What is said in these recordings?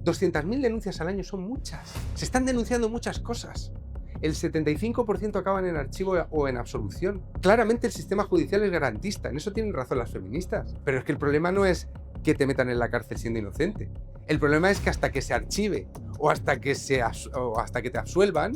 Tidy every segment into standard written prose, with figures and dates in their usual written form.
200.000 denuncias al año son muchas. Se están denunciando muchas cosas. El 75% acaban en archivo o en absolución. Claramente el sistema judicial es garantista, en eso tienen razón las feministas. Pero es que el problema no es que te metan en la cárcel siendo inocente. El problema es que hasta que se archive o hasta que te absuelvan,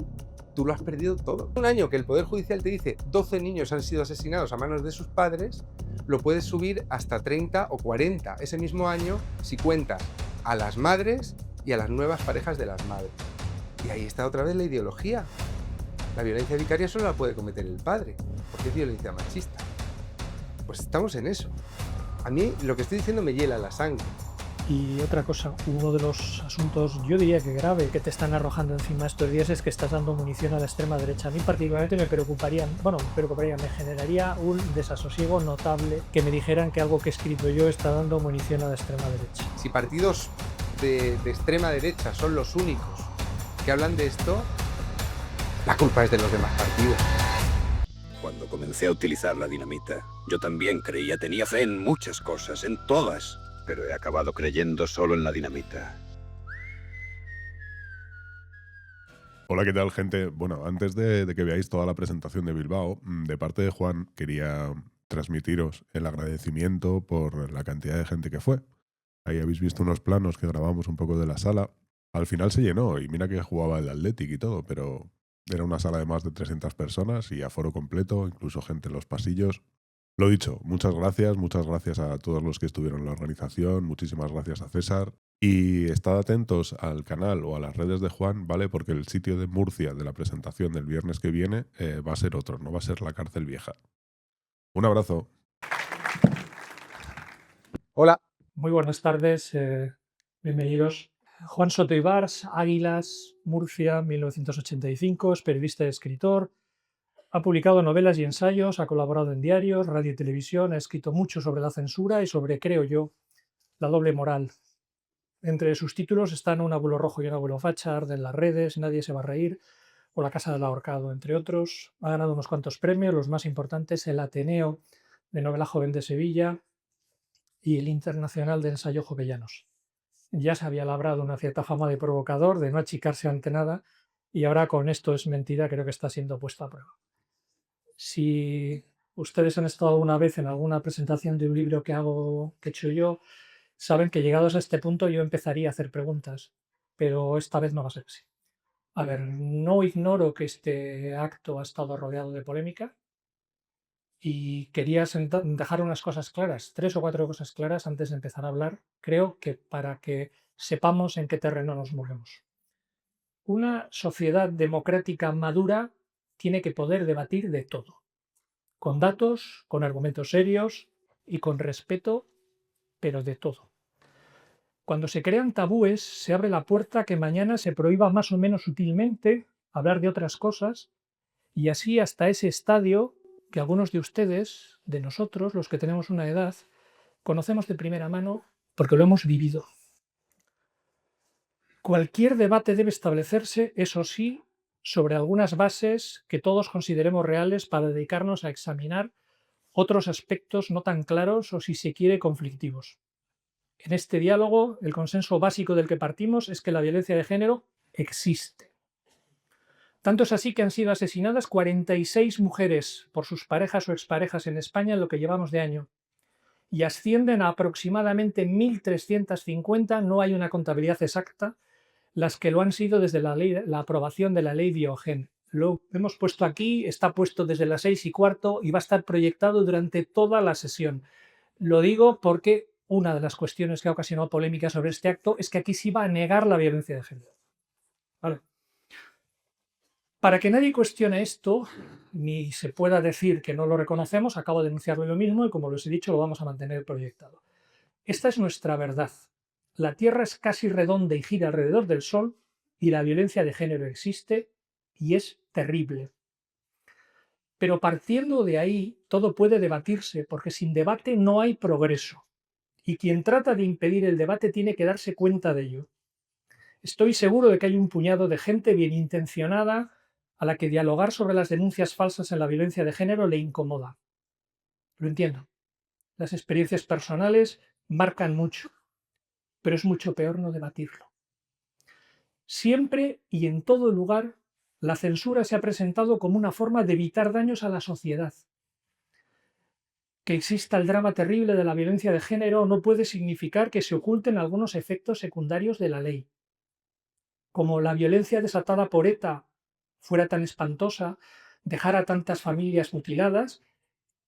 tú lo has perdido todo. Un año que el Poder Judicial te dice 12 niños han sido asesinados a manos de sus padres, lo puedes subir hasta 30 o 40 ese mismo año si cuentas a las madres y a las nuevas parejas de las madres. Y ahí está otra vez la ideología. La violencia vicaria solo la puede cometer el padre, porque es violencia machista. Pues estamos en eso. A mí lo que estoy diciendo me hiela la sangre. Y otra cosa, uno de los asuntos, yo diría que grave, que te están arrojando encima estos días es que estás dando munición a la extrema derecha. A mí particularmente me generaría un desasosiego notable que me dijeran que algo que he escrito yo está dando munición a la extrema derecha. Si partidos de extrema derecha son los únicos que hablan de esto, la culpa es de los demás partidos. Cuando comencé a utilizar la dinamita, yo también tenía fe en muchas cosas, en todas, pero he acabado creyendo solo en la dinamita. Hola, ¿qué tal, gente? Bueno, antes de que veáis toda la presentación de Bilbao, de parte de Juan quería transmitiros el agradecimiento por la cantidad de gente que fue. Ahí habéis visto unos planos que grabamos un poco de la sala. Al final se llenó y mira que jugaba el Athletic y todo, pero era una sala de más de 300 personas y aforo completo, incluso gente en los pasillos. Lo dicho, muchas gracias a todos los que estuvieron en la organización, muchísimas gracias a César. Y estad atentos al canal o a las redes de Juan, ¿vale? Porque el sitio de Murcia de la presentación del viernes que viene va a ser otro, no va a ser la cárcel vieja. Un abrazo. Hola. Muy buenas tardes, bienvenidos. Juan Soto Ibars, Águilas, Murcia, 1985, es periodista y escritor. Ha publicado novelas y ensayos, ha colaborado en diarios, radio y televisión, ha escrito mucho sobre la censura y sobre, creo yo, la doble moral. Entre sus títulos están Un abuelo rojo y un abuelo facha, Arden las redes, Nadie se va a reír o La casa del ahorcado, entre otros. Ha ganado unos cuantos premios, los más importantes, el Ateneo de Novela Joven de Sevilla y el Internacional de Ensayo Jovellanos. Ya se había labrado una cierta fama de provocador, de no achicarse ante nada, y ahora con Esto es mentira creo que está siendo puesto a prueba. Si ustedes han estado una vez en alguna presentación de un libro que he hecho yo, saben que llegados a este punto yo empezaría a hacer preguntas, pero esta vez no va a ser así. A ver, no ignoro que este acto ha estado rodeado de polémica y quería dejar unas cosas claras, 3 o 4 cosas claras antes de empezar a hablar, creo que para que sepamos en qué terreno nos movemos. Una sociedad democrática madura tiene que poder debatir de todo, con datos, con argumentos serios y con respeto, pero de todo. Cuando se crean tabúes, se abre la puerta a que mañana se prohíba más o menos sutilmente hablar de otras cosas, y así hasta ese estadio que algunos de ustedes, de nosotros, los que tenemos una edad, conocemos de primera mano porque lo hemos vivido. Cualquier debate debe establecerse, eso sí, sobre algunas bases que todos consideremos reales para dedicarnos a examinar otros aspectos no tan claros o, si se quiere, conflictivos. En este diálogo, el consenso básico del que partimos es que la violencia de género existe. Tanto es así que han sido asesinadas 46 mujeres por sus parejas o exparejas en España en lo que llevamos de año, y ascienden a aproximadamente 1.350, no hay una contabilidad exacta, las que lo han sido desde la aprobación de la ley Diogen. Lo hemos puesto aquí, está puesto desde las 6:15 y va a estar proyectado durante toda la sesión. Lo digo porque una de las cuestiones que ha ocasionado polémica sobre este acto es que aquí se iba a negar la violencia de género. Vale. Para que nadie cuestione esto, ni se pueda decir que no lo reconocemos, acabo de denunciarlo lo mismo y, como les he dicho, lo vamos a mantener proyectado. Esta es nuestra verdad. La Tierra es casi redonda y gira alrededor del Sol, y la violencia de género existe y es terrible. Pero partiendo de ahí, todo puede debatirse, porque sin debate no hay progreso. Y quien trata de impedir el debate tiene que darse cuenta de ello. Estoy seguro de que hay un puñado de gente bien intencionada a la que dialogar sobre las denuncias falsas en la violencia de género le incomoda. Lo entiendo. Las experiencias personales marcan mucho, pero es mucho peor no debatirlo. Siempre y en todo lugar, la censura se ha presentado como una forma de evitar daños a la sociedad. Que exista el drama terrible de la violencia de género no puede significar que se oculten algunos efectos secundarios de la ley. Como la violencia desatada por ETA fuera tan espantosa, dejar a tantas familias mutiladas,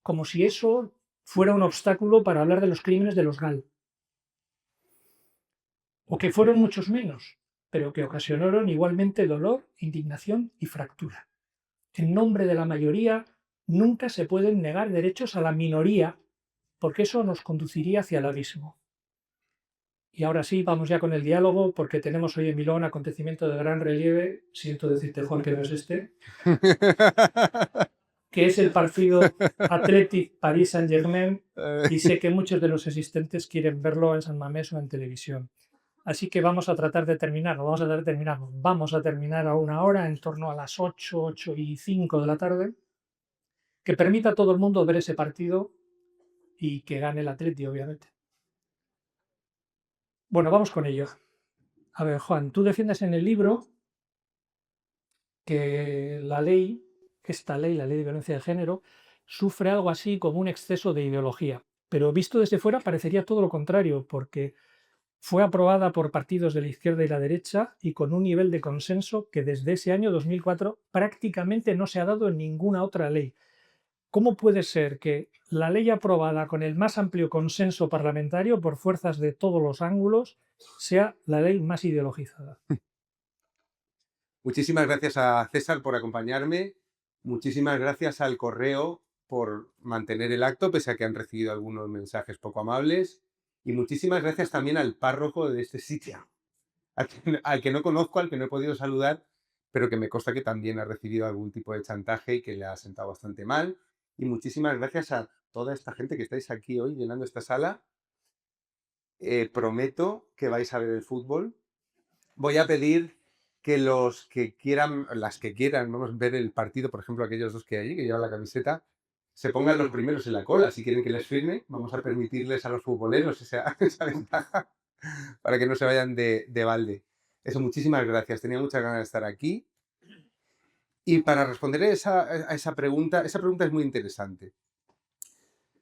como si eso fuera un obstáculo para hablar de los crímenes de los GAL. O que fueron muchos menos, pero que ocasionaron igualmente dolor, indignación y fractura. En nombre de la mayoría, nunca se pueden negar derechos a la minoría, porque eso nos conduciría hacia el abismo. Y ahora sí, vamos ya con el diálogo, porque tenemos hoy en Milán un acontecimiento de gran relieve, siento decirte, Juan, que no es este, que es el partido Athletic Paris Saint-Germain, y sé que muchos de los asistentes quieren verlo en San Mamés o en televisión. Así que vamos a tratar de terminarlo, vamos a terminar a una hora, en torno a las 8:05 de la tarde, que permita a todo el mundo ver ese partido y que gane el Atleti, obviamente. Bueno, vamos con ello. A ver, Juan, tú defiendes en el libro que esta ley, la ley de violencia de género, sufre algo así como un exceso de ideología. Pero visto desde fuera parecería todo lo contrario, porque fue aprobada por partidos de la izquierda y la derecha y con un nivel de consenso que desde ese año 2004 prácticamente no se ha dado en ninguna otra ley. ¿Cómo puede ser que la ley aprobada con el más amplio consenso parlamentario por fuerzas de todos los ángulos sea la ley más ideologizada? Muchísimas gracias a César por acompañarme. Muchísimas gracias al correo por mantener el acto, pese a que han recibido algunos mensajes poco amables. Y muchísimas gracias también al párroco de este sitio, al que no conozco, al que no he podido saludar, pero que me consta que también ha recibido algún tipo de chantaje y que le ha sentado bastante mal. Y muchísimas gracias a toda esta gente que estáis aquí hoy llenando esta sala. Prometo que vais a ver el fútbol. Voy a pedir que las que quieran, vamos a ver el partido, por ejemplo, aquellos dos que hay allí, que llevan la camiseta, se pongan los primeros en la cola. Si quieren que les firme, vamos a permitirles a los futboleros esa ventaja para que no se vayan de balde. Eso, muchísimas gracias. Tenía muchas ganas de estar aquí. Y para responder a esa pregunta es muy interesante.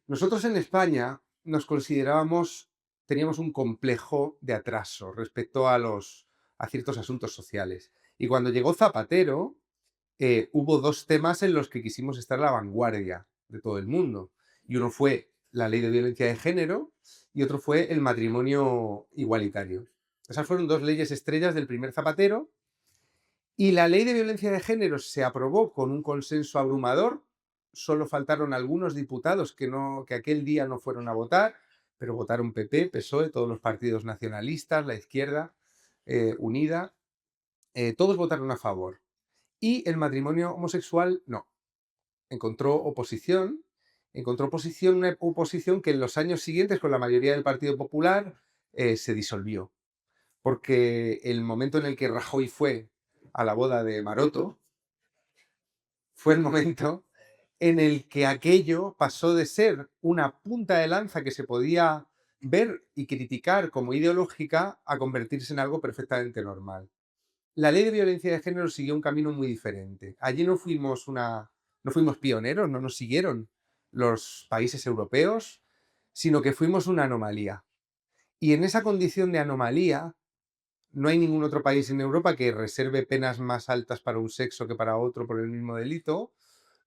Nosotros en España nos teníamos un complejo de atraso respecto a ciertos asuntos sociales. Y cuando llegó Zapatero, hubo dos temas en los que quisimos estar a la vanguardia de todo el mundo. Y uno fue la ley de violencia de género y otro fue el matrimonio igualitario. Esas fueron dos leyes estrellas del primer Zapatero. Y la ley de violencia de género se aprobó con un consenso abrumador. Solo faltaron algunos diputados que aquel día no fueron a votar, pero votaron PP, PSOE, todos los partidos nacionalistas, la izquierda unida, todos votaron a favor. Y el matrimonio homosexual no. Encontró oposición, una oposición que en los años siguientes, con la mayoría del Partido Popular, se disolvió. Porque el momento en el que Rajoy fue a la boda de Maroto fue el momento en el que aquello pasó de ser una punta de lanza que se podía ver y criticar como ideológica a convertirse en algo perfectamente normal. La ley de violencia de género siguió un camino muy diferente. Allí no fuimos pioneros, no nos siguieron los países europeos, sino que fuimos una anomalía. Y en esa condición de anomalía, no hay ningún otro país en Europa que reserve penas más altas para un sexo que para otro por el mismo delito.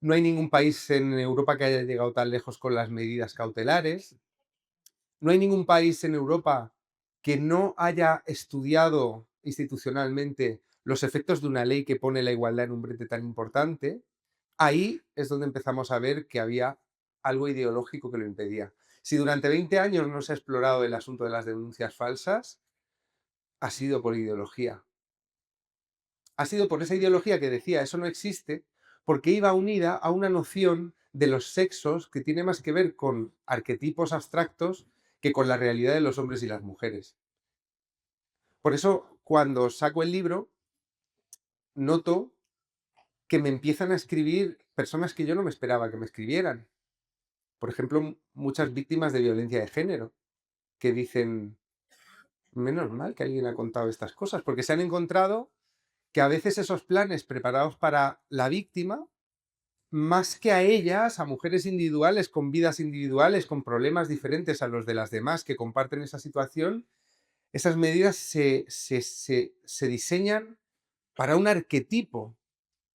No hay ningún país en Europa que haya llegado tan lejos con las medidas cautelares. No hay ningún país en Europa que no haya estudiado institucionalmente los efectos de una ley que pone la igualdad en un brete tan importante. Ahí es donde empezamos a ver que había algo ideológico que lo impedía. Si durante 20 años no se ha explorado el asunto de las denuncias falsas, ha sido por ideología. Ha sido por esa ideología que decía eso no existe, porque iba unida a una noción de los sexos que tiene más que ver con arquetipos abstractos que con la realidad de los hombres y las mujeres. Por eso, cuando saco el libro, noto que me empiezan a escribir personas que yo no me esperaba que me escribieran. Por ejemplo, muchas víctimas de violencia de género, que dicen, Menos mal que alguien ha contado estas cosas, porque se han encontrado que a veces esos planes preparados para la víctima, más que a ellas, a mujeres individuales con vidas individuales, con problemas diferentes a los de las demás que comparten esa situación, esas medidas se diseñan para un arquetipo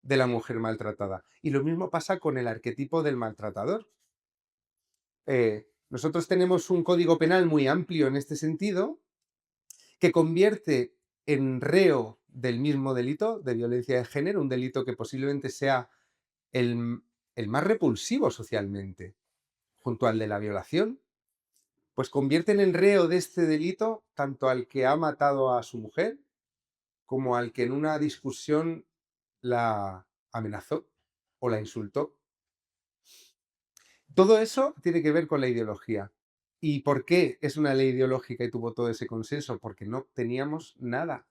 de la mujer maltratada. Y lo mismo pasa con el arquetipo del maltratador. Nosotros tenemos un código penal muy amplio en este sentido, que convierte en reo del mismo delito de violencia de género, un delito que posiblemente sea el más repulsivo socialmente, junto al de la violación, pues convierten en reo de este delito tanto al que ha matado a su mujer como al que en una discusión la amenazó o la insultó. Todo eso tiene que ver con la ideología. ¿Y por qué es una ley ideológica y tuvo todo ese consenso? Porque no teníamos nada.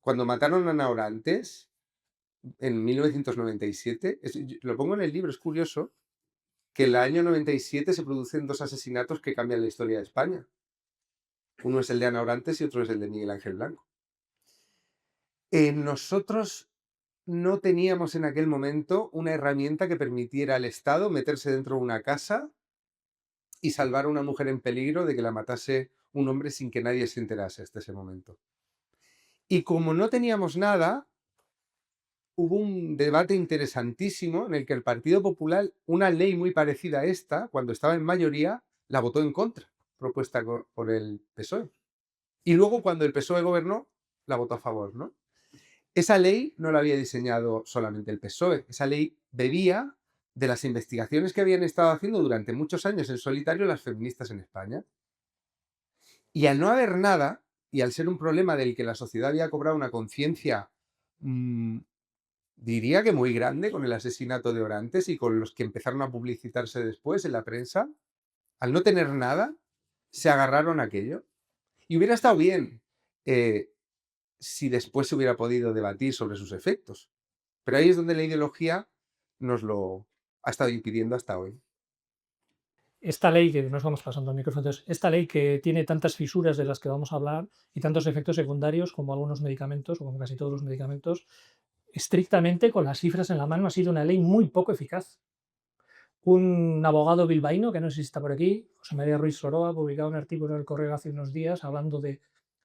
Cuando mataron a Ana Orantes, en 1997, lo pongo en el libro, es curioso, que en el año 97 se producen dos asesinatos que cambian la historia de España. Uno es el de Ana Orantes y otro es el de Miguel Ángel Blanco. Nosotros no teníamos en aquel momento una herramienta que permitiera al Estado meterse dentro de una casa y salvar a una mujer en peligro de que la matase un hombre sin que nadie se enterase hasta ese momento. Y como no teníamos nada, hubo un debate interesantísimo en el que el Partido Popular, una ley muy parecida a esta, cuando estaba en mayoría, la votó en contra, propuesta por el PSOE. Y luego, cuando el PSOE gobernó, la votó a favor, ¿no? Esa ley no la había diseñado solamente el PSOE, esa ley bebía de las investigaciones que habían estado haciendo durante muchos años en solitario las feministas en España. Y al no haber nada, y al ser un problema del que la sociedad había cobrado una conciencia, diría que muy grande con el asesinato de Orantes y con los que empezaron a publicitarse después en la prensa, al no tener nada, se agarraron a aquello. Y hubiera estado bien si después se hubiera podido debatir sobre sus efectos. Pero ahí es donde la ideología nos lo ha estado impidiendo hasta hoy. Esta ley, que nos vamos pasando al micrófono, entonces, esta ley que tiene tantas fisuras de las que vamos a hablar y tantos efectos secundarios como algunos medicamentos, o como casi todos los medicamentos, estrictamente con las cifras en la mano ha sido una ley muy poco eficaz. Un abogado bilbaíno, que no sé si está por aquí, José María Ruiz Soroa, publicaba un artículo en el Correo hace unos días hablando del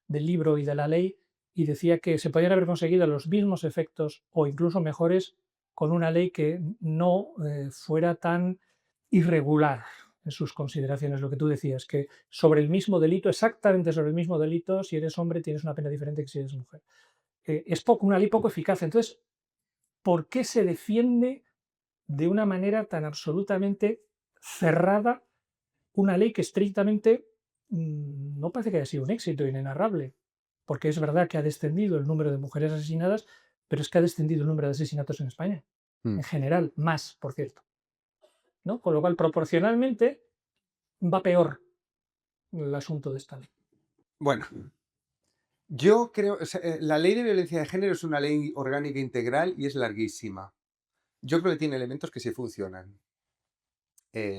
libro y de la ley, y decía que se podían haber conseguido los mismos efectos o incluso mejores con una ley que no fuera tan irregular en sus consideraciones. Lo que tú decías, que sobre el mismo delito, exactamente sobre el mismo delito, si eres hombre tienes una pena diferente que si eres mujer. Es una ley poco eficaz. Entonces, ¿por qué se defiende de una manera tan absolutamente cerrada una ley que estrictamente no parece que haya sido un éxito inenarrable? Porque es verdad que ha descendido el número de mujeres asesinadas, pero es que ha descendido el número de asesinatos en España. En general, más, por cierto, ¿no? Con lo cual, proporcionalmente, va peor el asunto de esta ley. Bueno, yo creo, la ley de violencia de género es una ley orgánica integral y es larguísima. Yo creo que tiene elementos que sí funcionan.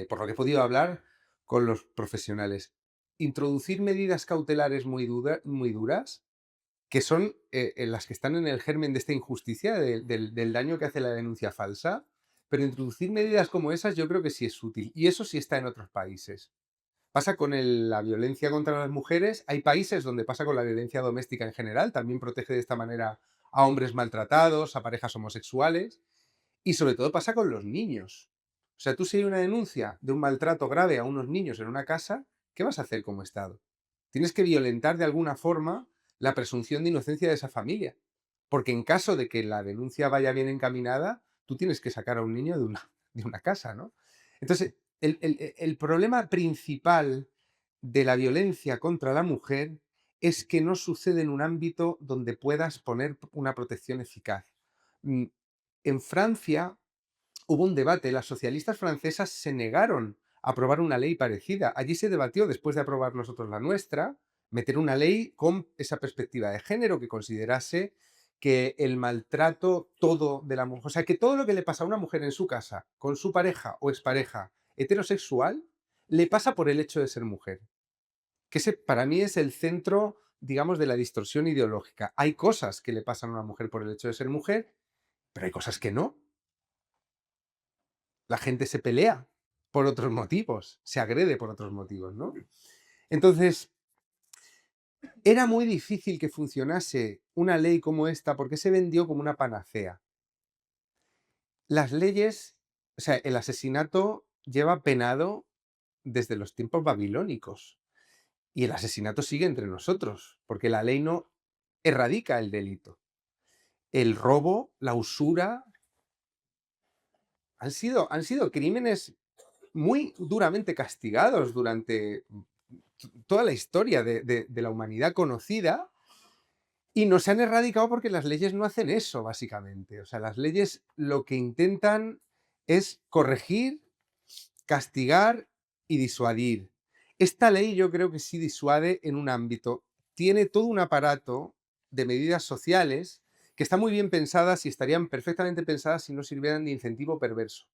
Por lo que he podido hablar con los profesionales. Introducir medidas cautelares muy duras, que son las que están en el germen de esta injusticia, del daño que hace la denuncia falsa, pero introducir medidas como esas yo creo que sí es útil, y eso sí está en otros países. Pasa con la violencia contra las mujeres, hay países donde pasa con la violencia doméstica en general, también protege de esta manera a hombres maltratados, a parejas homosexuales, y sobre todo pasa con los niños. O sea, tú si hay una denuncia de un maltrato grave a unos niños en una casa, ¿qué vas a hacer como Estado? Tienes que violentar de alguna forma la presunción de inocencia de esa familia. Porque en caso de que la denuncia vaya bien encaminada, tú tienes que sacar a un niño de una casa, ¿no? Entonces, el problema principal de la violencia contra la mujer es que no sucede en un ámbito donde puedas poner una protección eficaz. En Francia hubo un debate, las socialistas francesas se negaron a aprobar una ley parecida. Allí se debatió, después de aprobar nosotros la nuestra, meter una ley con esa perspectiva de género que considerase que el maltrato todo de la mujer, o sea, que todo lo que le pasa a una mujer en su casa, con su pareja o expareja heterosexual, le pasa por el hecho de ser mujer. que ese para mí es el centro, digamos, de la distorsión ideológica. Hay cosas que le pasan a una mujer por el hecho de ser mujer, pero hay cosas que no. La gente se pelea por otros motivos, se agrede por otros motivos, ¿no? Entonces, era muy difícil que funcionase una ley como esta porque se vendió como una panacea. Las leyes, o sea, el asesinato lleva penado desde los tiempos babilónicos y el asesinato sigue entre nosotros, porque la ley no erradica el delito. El robo, la usura, han sido crímenes muy duramente castigados durante toda la historia de la humanidad conocida, y no se han erradicado porque las leyes no hacen eso, básicamente. O sea, las leyes lo que intentan es corregir, castigar y disuadir. Esta ley yo creo que sí disuade en un ámbito. Tiene todo un aparato de medidas sociales que están muy bien pensadas y estarían perfectamente pensadas si no sirvieran de incentivo perverso.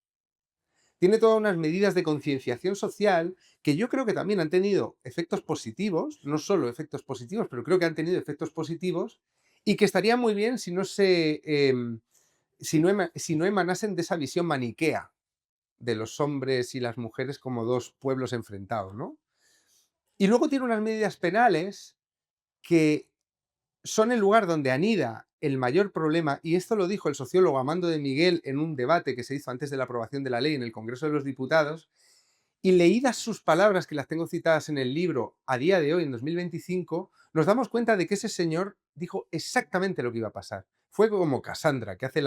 Tiene todas unas medidas de concienciación social que yo creo que también han tenido efectos positivos, no solo efectos positivos, pero creo que han tenido efectos positivos y que estarían muy bien si no si no emanasen de esa visión maniquea de los hombres y las mujeres como dos pueblos enfrentados, ¿no? Y luego tiene unas medidas penales que son el lugar donde anida el mayor problema, y esto lo dijo el sociólogo Amando de Miguel en un debate que se hizo antes de la aprobación de la ley en el Congreso de los Diputados, y leídas sus palabras, que las tengo citadas en el libro, a día de hoy, en 2025, nos damos cuenta de que ese señor dijo exactamente lo que iba a pasar. Fue como Cassandra, que hace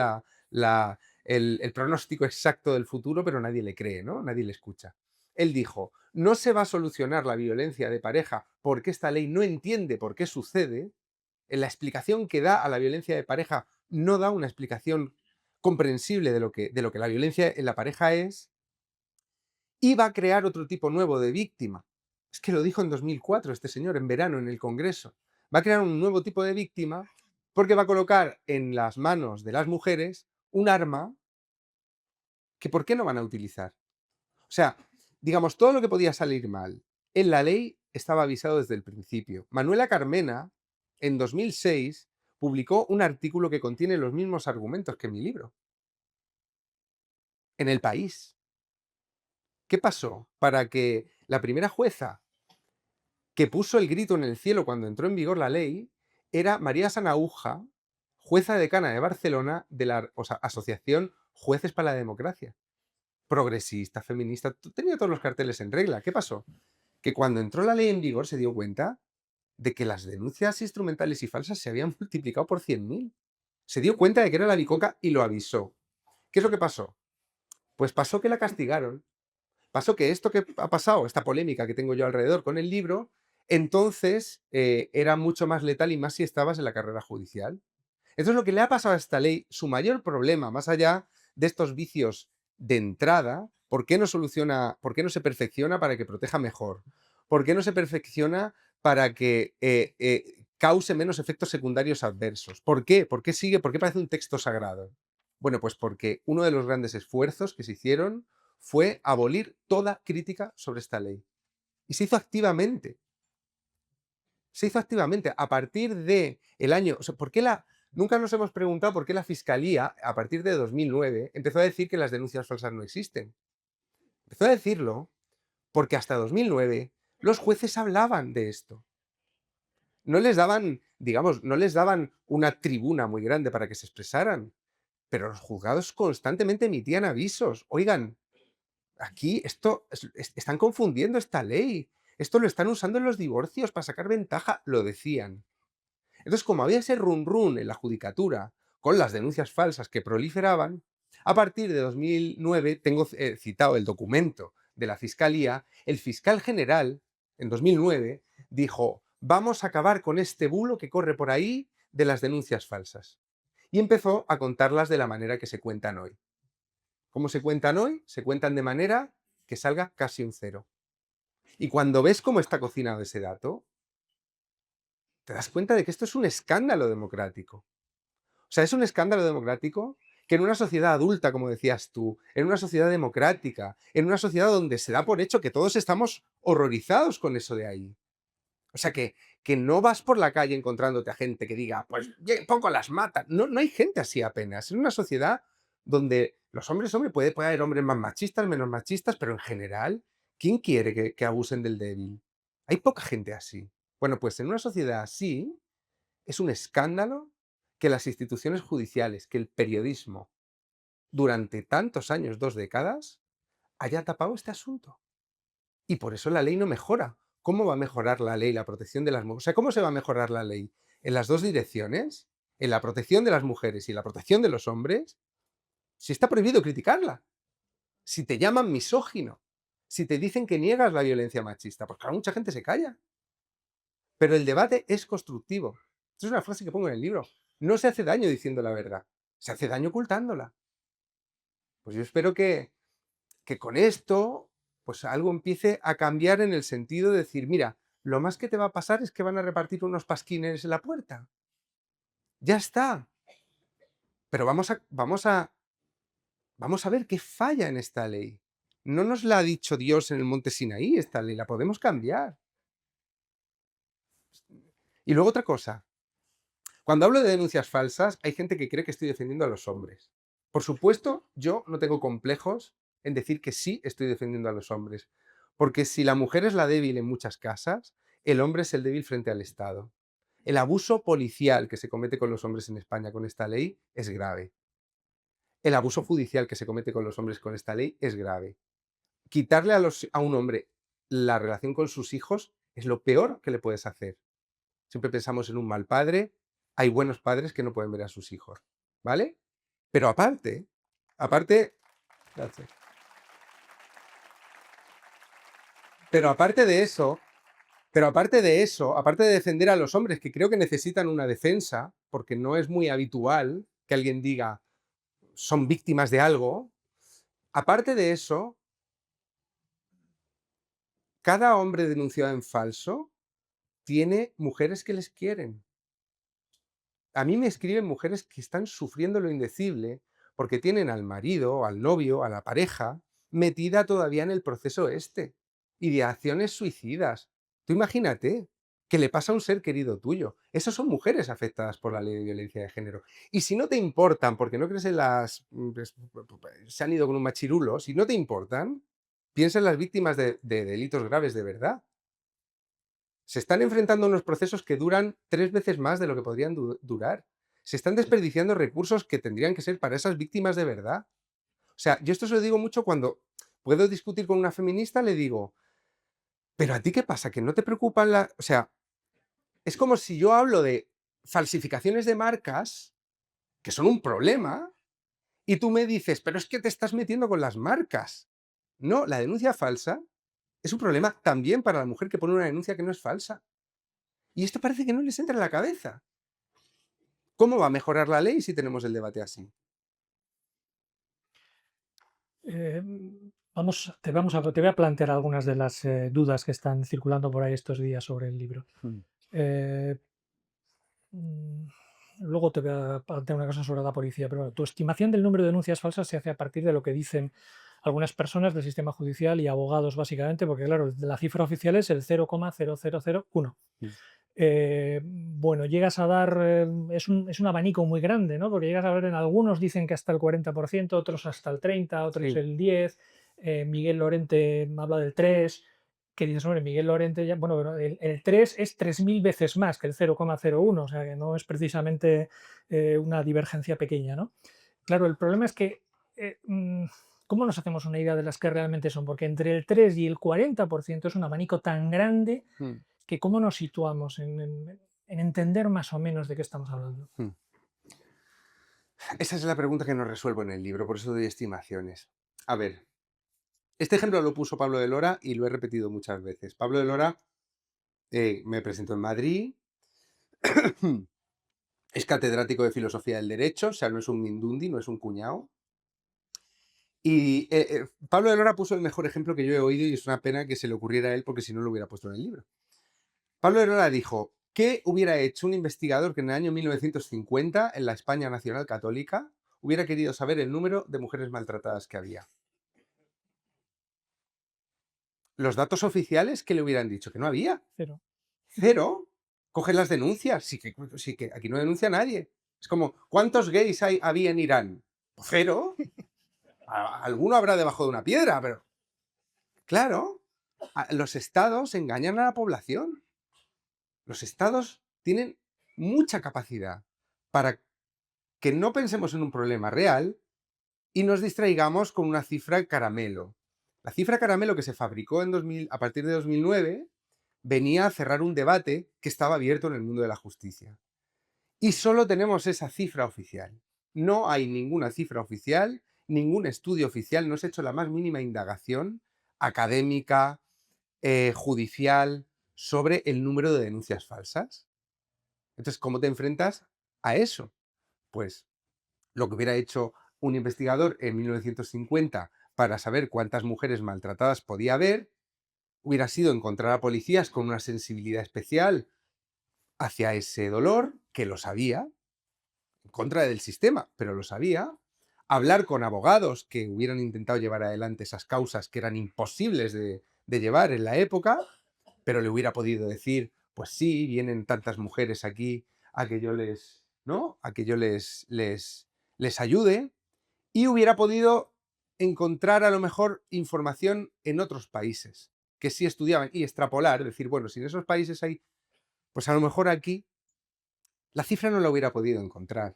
el pronóstico exacto del futuro, pero nadie le cree, ¿no? Nadie le escucha. Él dijo, no se va a solucionar la violencia de pareja porque esta ley no entiende por qué sucede. La explicación que da a la violencia de pareja no da una explicación comprensible de lo que la violencia en la pareja es, y va a crear otro tipo nuevo de víctima. Es que lo dijo en 2004 este señor, en verano, en el Congreso. Va a crear un nuevo tipo de víctima porque va a colocar en las manos de las mujeres un arma que ¿por qué no van a utilizar? O sea, digamos, todo lo que podía salir mal en la ley estaba avisado desde el principio. Manuela Carmena, en 2006, publicó un artículo que contiene los mismos argumentos que mi libro. En El País. ¿Qué pasó? Para que la primera jueza que puso el grito en el cielo cuando entró en vigor la ley era María Sanahúja, jueza decana de Barcelona de la Asociación Jueces para la Democracia. Progresista, feminista, tenía todos los carteles en regla. ¿Qué pasó? Que cuando entró la ley en vigor se dio cuenta de que las denuncias instrumentales y falsas se habían multiplicado por 100.000. Se dio cuenta de que era la bicoca y lo avisó. ¿Qué es lo que pasó? Pues pasó que la castigaron. Pasó que esto que ha pasado, esta polémica que tengo yo alrededor con el libro, entonces era mucho más letal y más si estabas en la carrera judicial. Entonces lo que le ha pasado a esta ley, su mayor problema, más allá de estos vicios de entrada, ¿por qué no se perfecciona para que proteja mejor? ¿Por qué no se perfecciona para que cause menos efectos secundarios adversos? ¿Por qué? ¿Por qué sigue? ¿Por qué parece un texto sagrado? Bueno, pues porque uno de los grandes esfuerzos que se hicieron fue abolir toda crítica sobre esta ley. Y se hizo activamente. Se hizo activamente. A partir del año... O sea, nunca nos hemos preguntado por qué la Fiscalía, a partir de 2009, empezó a decir que las denuncias falsas no existen. Empezó a decirlo porque hasta 2009 los jueces hablaban de esto. No les daban, digamos, no les daban una tribuna muy grande para que se expresaran, pero los juzgados constantemente emitían avisos. Oigan, aquí están confundiendo esta ley. Esto lo están usando en los divorcios para sacar ventaja, lo decían. Entonces, como había ese run en la judicatura con las denuncias falsas que proliferaban, a partir de 2009, tengo citado el documento de la Fiscalía, el fiscal general, en 2009, dijo, vamos a acabar con este bulo que corre por ahí de las denuncias falsas. Y empezó a contarlas de la manera que se cuentan hoy. ¿Cómo se cuentan hoy? Se cuentan de manera que salga casi un 0. Y cuando ves cómo está cocinado ese dato, te das cuenta de que esto es un escándalo democrático. O sea, es un escándalo democrático que en una sociedad adulta, como decías tú, en una sociedad democrática, en una sociedad donde se da por hecho que todos estamos horrorizados con eso de ahí, O sea, que no vas por la calle encontrándote a gente que diga, pues poco las matan. No, no hay gente así apenas. En una sociedad donde los hombres, hombre, puede haber hombres más machistas, menos machistas, pero en general, ¿quién quiere que abusen del débil? Hay poca gente así. Bueno, pues en una sociedad así, es un escándalo que las instituciones judiciales, que el periodismo, durante tantos años, 2 décadas, haya tapado este asunto. Y por eso la ley no mejora. ¿Cómo va a mejorar la ley la protección de las mujeres? O sea, ¿cómo se va a mejorar la ley? ¿En las dos direcciones? ¿En la protección de las mujeres y la protección de los hombres? Si está prohibido criticarla. Si te llaman misógino. Si te dicen que niegas la violencia machista. Pues claro, mucha gente se calla. Pero el debate es constructivo. Esto es una frase que pongo en el libro. No se hace daño diciendo la verdad. Se hace daño ocultándola. Pues yo espero que con esto pues algo empiece a cambiar en el sentido de decir, mira, lo más que te va a pasar es que van a repartir unos pasquines en la puerta. Ya está. Pero vamos a ver qué falla en esta ley. No nos la ha dicho Dios en el monte Sinaí, esta ley, la podemos cambiar. Y luego otra cosa. Cuando hablo de denuncias falsas, hay gente que cree que estoy defendiendo a los hombres. Por supuesto, yo no tengo complejos en decir que sí estoy defendiendo a los hombres. Porque si la mujer es la débil en muchas casas, el hombre es el débil frente al Estado. El abuso policial que se comete con los hombres en España con esta ley es grave. El abuso judicial que se comete con los hombres con esta ley es grave. Quitarle a un hombre la relación con sus hijos es lo peor que le puedes hacer. Siempre pensamos en un mal padre. Hay buenos padres que no pueden ver a sus hijos, ¿vale? Pero aparte, gracias. Pero aparte de eso, aparte de defender a los hombres que creo que necesitan una defensa, porque no es muy habitual que alguien diga son víctimas de algo, aparte de eso, cada hombre denunciado en falso tiene mujeres que les quieren. A mí me escriben mujeres que están sufriendo lo indecible porque tienen al marido, al novio, a la pareja metida todavía en el proceso este. Ideaciones suicidas. Tú imagínate que le pasa a un ser querido tuyo. Esas son mujeres afectadas por la ley de violencia de género. Y si no te importan, porque no crees en las... se han ido con un machirulo, si no te importan, piensa en las víctimas de delitos graves de verdad. Se están enfrentando a unos procesos que duran 3 veces más de lo que podrían durar. Se están desperdiciando recursos que tendrían que ser para esas víctimas de verdad. O sea, yo esto se lo digo mucho cuando puedo discutir con una feminista, le digo, ¿pero a ti qué pasa? ¿Que no te preocupan las...? O sea, es como si yo hablo de falsificaciones de marcas, que son un problema, y tú me dices, pero es que te estás metiendo con las marcas. No, la denuncia falsa es un problema también para la mujer que pone una denuncia que no es falsa. Y esto parece que no les entra en la cabeza. ¿Cómo va a mejorar la ley si tenemos el debate así? Te voy a plantear algunas de las dudas que están circulando por ahí estos días sobre el libro. Eh, mm, Luego te voy a plantear una cosa sobre la policía, pero bueno, tu estimación del número de denuncias falsas se hace a partir de lo que dicen algunas personas del sistema judicial y abogados, básicamente, porque claro, la cifra oficial es el 0,0001. Bueno, llegas a dar, es un abanico muy grande, ¿no? Porque llegas a ver, en algunos dicen que hasta el 40%, otros hasta el 30%, otros Sí. el 10%. Miguel Lorente habla del 3%, que dices, hombre, Miguel Lorente, ya, bueno, el 3 es 3.000 veces más que el 0,01, o sea que no es precisamente una divergencia pequeña, ¿no? Claro, el problema es que, ¿cómo nos hacemos una idea de las que realmente son? Porque entre el 3 y el 40% es un abanico tan grande que cómo nos situamos en entender más o menos de qué estamos hablando. Esa es la pregunta que no resuelvo en el libro, por eso doy estimaciones. A ver, este ejemplo lo puso Pablo de Lora y lo he repetido muchas veces. Pablo de Lora me presentó en Madrid, es catedrático de Filosofía del Derecho, o sea, no es un mindundi, no es un cuñado. Y Pablo de Lora puso el mejor ejemplo que yo he oído y es una pena que se le ocurriera a él porque si no lo hubiera puesto en el libro. Pablo de Lora dijo, ¿qué hubiera hecho un investigador que en el año 1950, en la España Nacional Católica, hubiera querido saber el número de mujeres maltratadas que había? Los datos oficiales, ¿qué le hubieran dicho? Que no había. Cero. Cero. Coge las denuncias. Sí que aquí no denuncia nadie. Es como, ¿cuántos gays había en Irán? Cero. Alguno habrá debajo de una piedra, pero claro, los estados engañan a la población. Los estados tienen mucha capacidad para que no pensemos en un problema real y nos distraigamos con una cifra caramelo. La cifra caramelo que se fabricó a partir de 2009 venía a cerrar un debate que estaba abierto en el mundo de la justicia. Y solo tenemos esa cifra oficial. No hay ninguna cifra oficial, ningún estudio oficial, no se ha hecho la más mínima indagación académica, judicial, sobre el número de denuncias falsas. Entonces, ¿cómo te enfrentas a eso? Pues lo que hubiera hecho un investigador en 1950 para saber cuántas mujeres maltratadas podía haber, hubiera sido encontrar a policías con una sensibilidad especial hacia ese dolor, que lo sabía, en contra del sistema, pero lo sabía, hablar con abogados que hubieran intentado llevar adelante esas causas que eran imposibles de llevar en la época, pero le hubiera podido decir, pues sí, vienen tantas mujeres aquí a que yo les, ¿no? A que yo les ayude, y hubiera podido encontrar a lo mejor información en otros países que sí estudiaban y extrapolar, decir, bueno, si en esos países hay, pues a lo mejor aquí la cifra no la hubiera podido encontrar.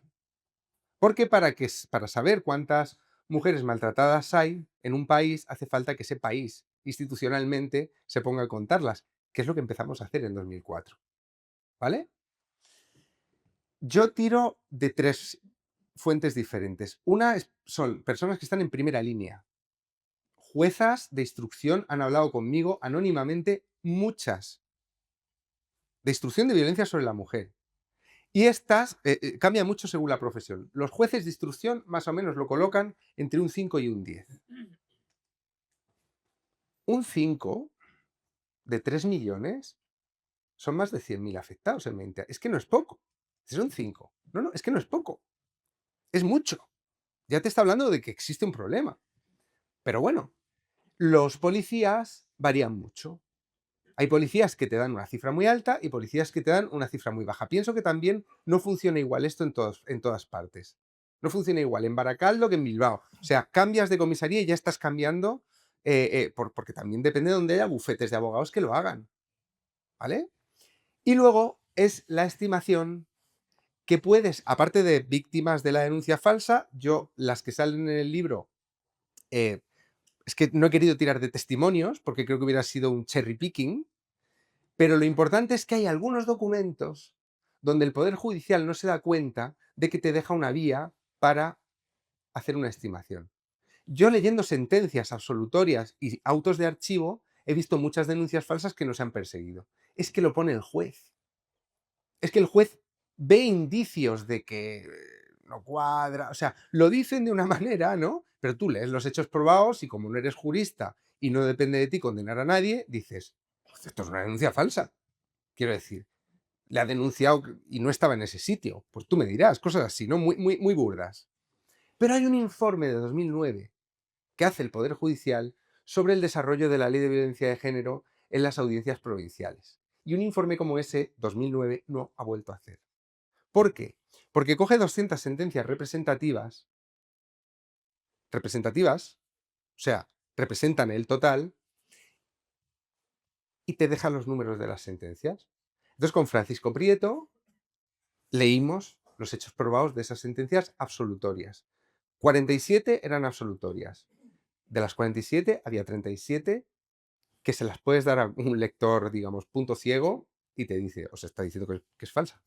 Porque para saber cuántas mujeres maltratadas hay en un país, hace falta que ese país institucionalmente se ponga a contarlas, que es lo que empezamos a hacer en 2004. ¿Vale? Yo tiro de 3 fuentes diferentes. Una son personas que están en primera línea. Juezas de instrucción han hablado conmigo anónimamente, muchas, de instrucción de violencia sobre la mujer. Y estas cambian mucho según la profesión. Los jueces de instrucción más o menos lo colocan entre un 5 y un 10. Un 5 de 3 millones son más de 100.000 afectados en 20 años. Es que no es poco. Son 5. No, es que no es poco. Es mucho. Ya te está hablando de que existe un problema. Pero bueno, los policías varían mucho. Hay policías que te dan una cifra muy alta y policías que te dan una cifra muy baja. Pienso que también no funciona igual esto en todas partes. No funciona igual en Baracaldo que en Bilbao. O sea, cambias de comisaría y ya estás cambiando, porque también depende de donde haya bufetes de abogados que lo hagan. ¿Vale? Y luego es la estimación que puedes, aparte de víctimas de la denuncia falsa, yo las que salen en el libro, es que no he querido tirar de testimonios porque creo que hubiera sido un cherry picking, pero lo importante es que hay algunos documentos donde el Poder Judicial no se da cuenta de que te deja una vía para hacer una estimación. Yo, leyendo sentencias absolutorias y autos de archivo, he visto muchas denuncias falsas que no se han perseguido. Es que lo pone el juez. Es que el juez ve indicios de que no cuadra, o sea, lo dicen de una manera, ¿no? Pero tú lees los hechos probados y como no eres jurista y no depende de ti condenar a nadie, dices, pues esto es una denuncia falsa. Quiero decir, le ha denunciado y no estaba en ese sitio. Pues tú me dirás, cosas así, ¿no? Muy burdas. Pero hay un informe de 2009 que hace el Poder Judicial sobre el desarrollo de la Ley de Violencia de Género en las audiencias provinciales. Y un informe como ese, 2009, no ha vuelto a hacer. ¿Por qué? Porque coge 200 sentencias representativas, o sea, representan el total, y te deja los números de las sentencias. Entonces, con Francisco Prieto leímos los hechos probados de esas sentencias absolutorias. 47 eran absolutorias. De las 47 había 37 que se las puedes dar a un lector, digamos, punto ciego, y te dice, os está diciendo que es falsa.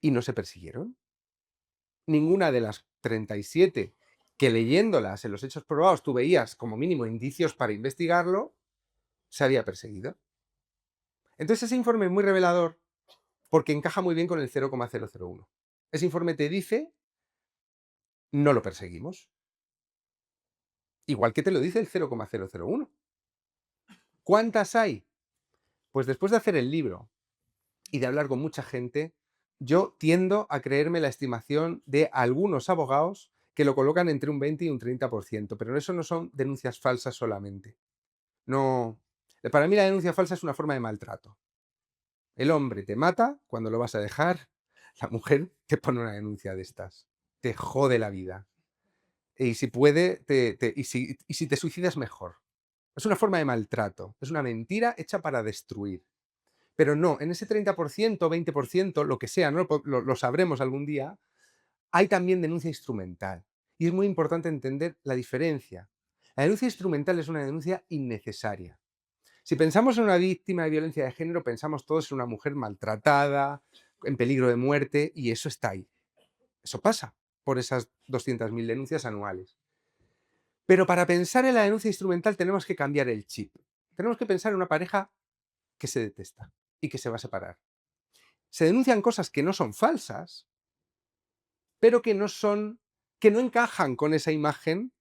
Y no se persiguieron. Ninguna de las 37 que leyéndolas en los hechos probados tú veías como mínimo indicios para investigarlo, se había perseguido. Entonces ese informe es muy revelador porque encaja muy bien con el 0,001. Ese informe te dice, no lo perseguimos. Igual que te lo dice el 0,001. ¿Cuántas hay? Pues después de hacer el libro y de hablar con mucha gente, yo tiendo a creerme la estimación de algunos abogados que lo colocan entre un 20 y un 30%, pero eso no son denuncias falsas solamente. No. Para mí la denuncia falsa es una forma de maltrato. El hombre te mata cuando lo vas a dejar, la mujer te pone una denuncia de estas. Te jode la vida. Y si puede, y si te suicidas, mejor. Es una forma de maltrato. Es una mentira hecha para destruir. Pero no, en ese 30%, 20%, lo que sea, ¿no? Lo sabremos algún día, hay también denuncia instrumental. Y es muy importante entender la diferencia. La denuncia instrumental es una denuncia innecesaria. Si pensamos en una víctima de violencia de género, pensamos todos en una mujer maltratada, en peligro de muerte, y eso está ahí. Eso pasa por esas 200.000 denuncias anuales. Pero para pensar en la denuncia instrumental tenemos que cambiar el chip. Tenemos que pensar en una pareja que se detesta y que se va a separar. Se denuncian cosas que no son falsas, pero que no encajan con esa imagen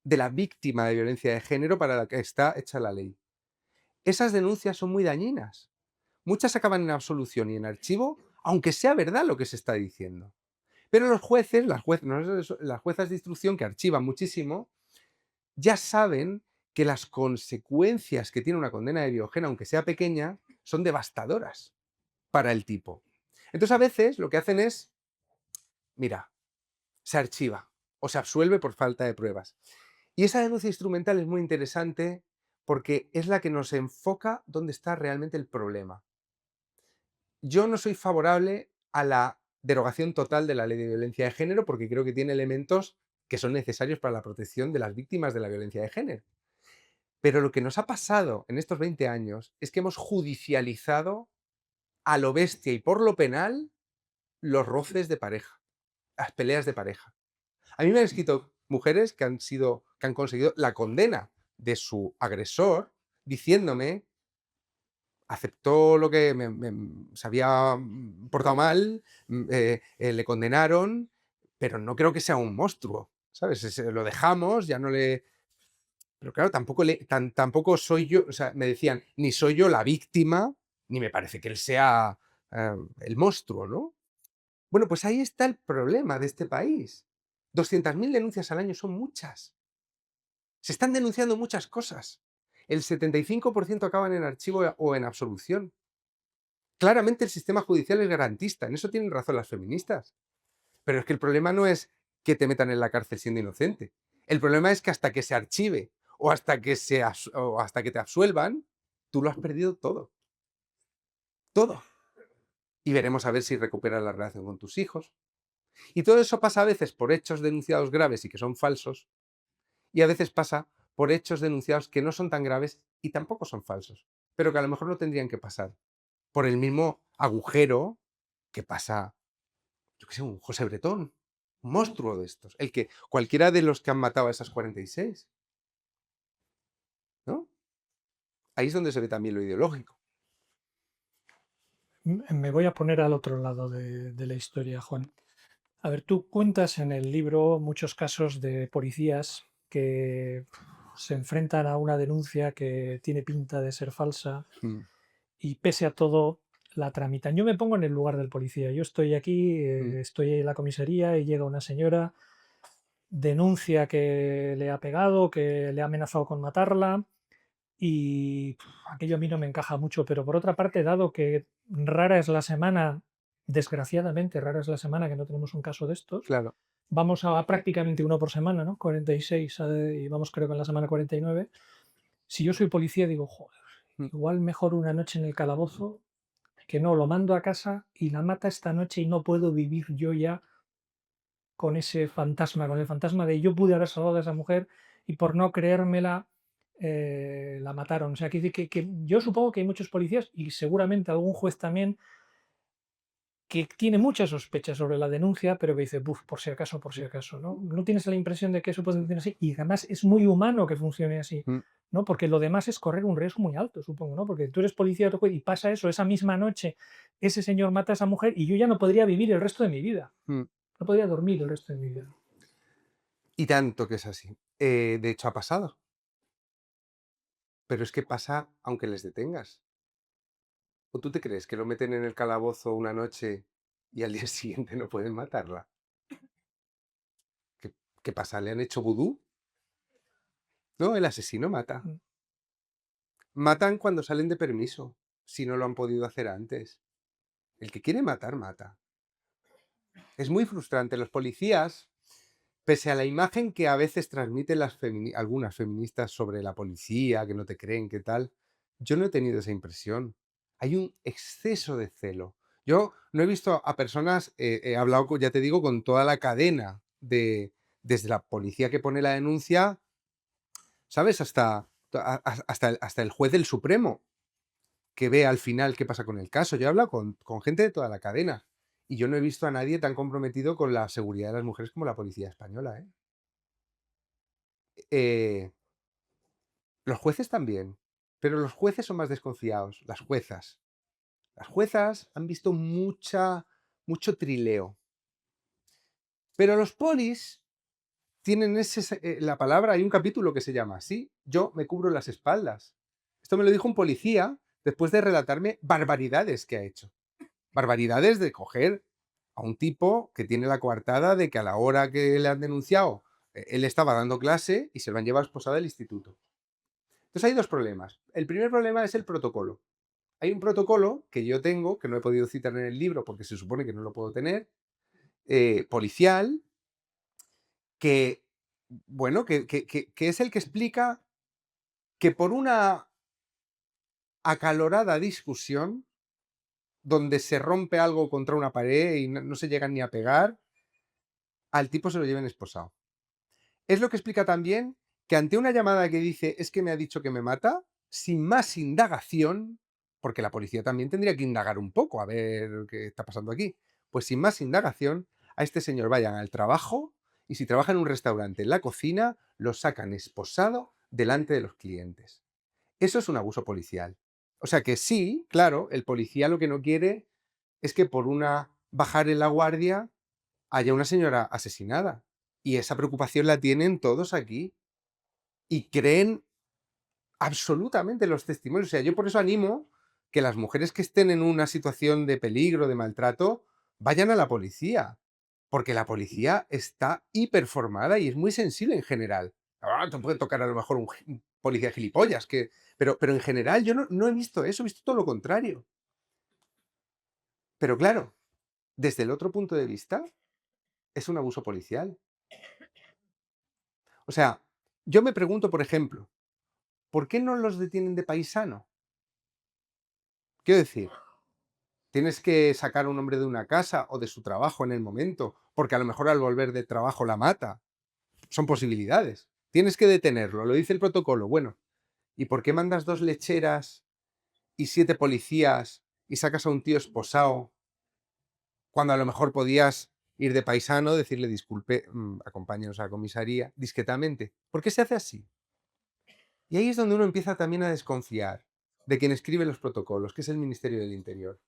de la víctima de violencia de género para la que está hecha la ley. Esas denuncias son muy dañinas. Muchas acaban en absolución y en archivo, aunque sea verdad lo que se está diciendo. Pero los jueces, las juezas de instrucción que archivan muchísimo, ya saben que las consecuencias que tiene una condena de Biogena, aunque sea pequeña, son devastadoras para el tipo. Entonces a veces lo que hacen es, mira, se archiva o se absuelve por falta de pruebas. Y esa denuncia instrumental es muy interesante porque es la que nos enfoca dónde está realmente el problema. Yo no soy favorable a la derogación total de la ley de violencia de género porque creo que tiene elementos que son necesarios para la protección de las víctimas de la violencia de género. Pero lo que nos ha pasado en estos 20 años es que hemos judicializado a lo bestia y por lo penal los roces de pareja, las peleas de pareja. A mí me han escrito mujeres que han conseguido la condena de su agresor diciéndome aceptó lo que se había portado mal, le condenaron, pero no creo que sea un monstruo, ¿sabes? Lo dejamos, ya no le... Pero claro, tampoco soy yo, o sea, me decían, ni soy yo la víctima, ni me parece que él sea el monstruo, ¿no? Bueno, pues ahí está el problema de este país. 200.000 denuncias al año son muchas. Se están denunciando muchas cosas. El 75% acaban en archivo o en absolución. Claramente el sistema judicial es garantista, en eso tienen razón las feministas. Pero es que el problema no es que te metan en la cárcel siendo inocente. El problema es que hasta que se archive o hasta que te absuelvan, tú lo has perdido todo. Todo. Y veremos a ver si recuperas la relación con tus hijos. Y todo eso pasa a veces por hechos denunciados graves y que son falsos, y a veces pasa por hechos denunciados que no son tan graves y tampoco son falsos, pero que a lo mejor no tendrían que pasar por el mismo agujero que pasa, yo qué sé, un José Bretón, un monstruo de estos, el que cualquiera de los que han matado a esas 46, ¿no? Ahí es donde se ve también lo ideológico. Me voy a poner al otro lado de la historia, Juan. A ver, tú cuentas en el libro muchos casos de policías que se enfrentan a una denuncia que tiene pinta de ser falsa Mm, y pese a todo la tramitan. Yo me pongo en el lugar del policía. Yo estoy aquí, mm, estoy en la comisaría y llega una señora, denuncia que le ha pegado, que le ha amenazado con matarla y aquello a mí no me encaja mucho. Pero por otra parte, dado que rara es la semana, desgraciadamente rara es la semana que no tenemos un caso de estos, claro. vamos a prácticamente uno por semana, ¿no? 46 y vamos creo que en la semana 49. Si yo soy policía digo, joder, Mm, igual mejor una noche en el calabozo que no, lo mando a casa y la mata esta noche y no puedo vivir yo ya con ese fantasma, con el fantasma de yo pude haber salvado a esa mujer y por no creérmela la mataron. O sea, que yo supongo que hay muchos policías y seguramente algún juez también que tiene muchas sospechas sobre la denuncia, pero que dice, buf, por si acaso, ¿no? No tienes la impresión de que eso puede funcionar así y además es muy humano que funcione así, mm, ¿no? Porque lo demás es correr un riesgo muy alto, supongo, ¿no? Porque tú eres policía y pasa eso, esa misma noche, ese señor mata a esa mujer y yo ya no podría vivir el resto de mi vida, mm. no podría dormir el resto de mi vida. Y tanto que es así. De hecho, ha pasado. Pero es que pasa aunque les detengas. ¿O tú te crees que lo meten en el calabozo una noche y al día siguiente no pueden matarla? ¿Qué pasa? ¿Le han hecho vudú? No, el asesino mata. Mm. Matan cuando salen de permiso, si no lo han podido hacer antes. El que quiere matar, mata. Es muy frustrante. Los policías, pese a la imagen que a veces transmiten algunas feministas sobre la policía, que no te creen, qué tal, yo no he tenido esa impresión. Hay un exceso de celo. Yo no he visto a personas, he hablado, ya te digo, con toda la cadena desde la policía que pone la denuncia, ¿sabes? Hasta el juez del Supremo, que ve al final qué pasa con el caso. Yo he hablado con gente de toda la cadena y yo no he visto a nadie tan comprometido con la seguridad de las mujeres como la policía española, ¿eh? Eh, los jueces también, pero los jueces son más desconfiados, las juezas. Las juezas han visto mucho trileo. Pero los polis tienen la palabra, hay un capítulo que se llama así, yo me cubro las espaldas. Esto me lo dijo un policía después de relatarme barbaridades que ha hecho. Barbaridades de coger a un tipo que tiene la coartada de que a la hora que le han denunciado, él estaba dando clase y se lo han llevado esposado del instituto. Entonces hay dos problemas. El primer problema es el protocolo. Hay un protocolo que yo tengo, que no he podido citar en el libro porque se supone que no lo puedo tener, policial, que, bueno, que es el que explica que por una acalorada discusión, donde se rompe algo contra una pared y no se llegan ni a pegar, al tipo se lo lleven esposado. Es lo que explica también que ante una llamada que dice es que me ha dicho que me mata, sin más indagación, porque la policía también tendría que indagar un poco a ver qué está pasando aquí, pues sin más indagación, a este señor vayan al trabajo y si trabaja en un restaurante en la cocina, lo sacan esposado delante de los clientes. Eso es un abuso policial. O sea que sí, claro, el policía lo que no quiere es que por una bajar en la guardia haya una señora asesinada. Y esa preocupación la tienen todos aquí. Y creen absolutamente los testimonios. O sea, yo por eso animo que las mujeres que estén en una situación de peligro, de maltrato, vayan a la policía. Porque la policía está hiperformada y es muy sensible en general. Ahora te puede tocar a lo mejor un policía gilipollas, pero en general yo no he visto eso, he visto todo lo contrario. Pero claro, desde el otro punto de vista, es un abuso policial. O sea, yo me pregunto, por ejemplo, ¿por qué no los detienen de paisano? Quiero decir, tienes que sacar a un hombre de una casa o de su trabajo en el momento, porque a lo mejor al volver de trabajo la mata. Son posibilidades. Tienes que detenerlo, lo dice el protocolo. Bueno, ¿y por qué mandas 2 lecheras y 7 policías y sacas a un tío esposado cuando a lo mejor podías ir de paisano, decirle disculpe, acompáñenos a la comisaría discretamente? ¿Por qué se hace así? Y ahí es donde uno empieza también a desconfiar de quien escribe los protocolos, que es el Ministerio del Interior.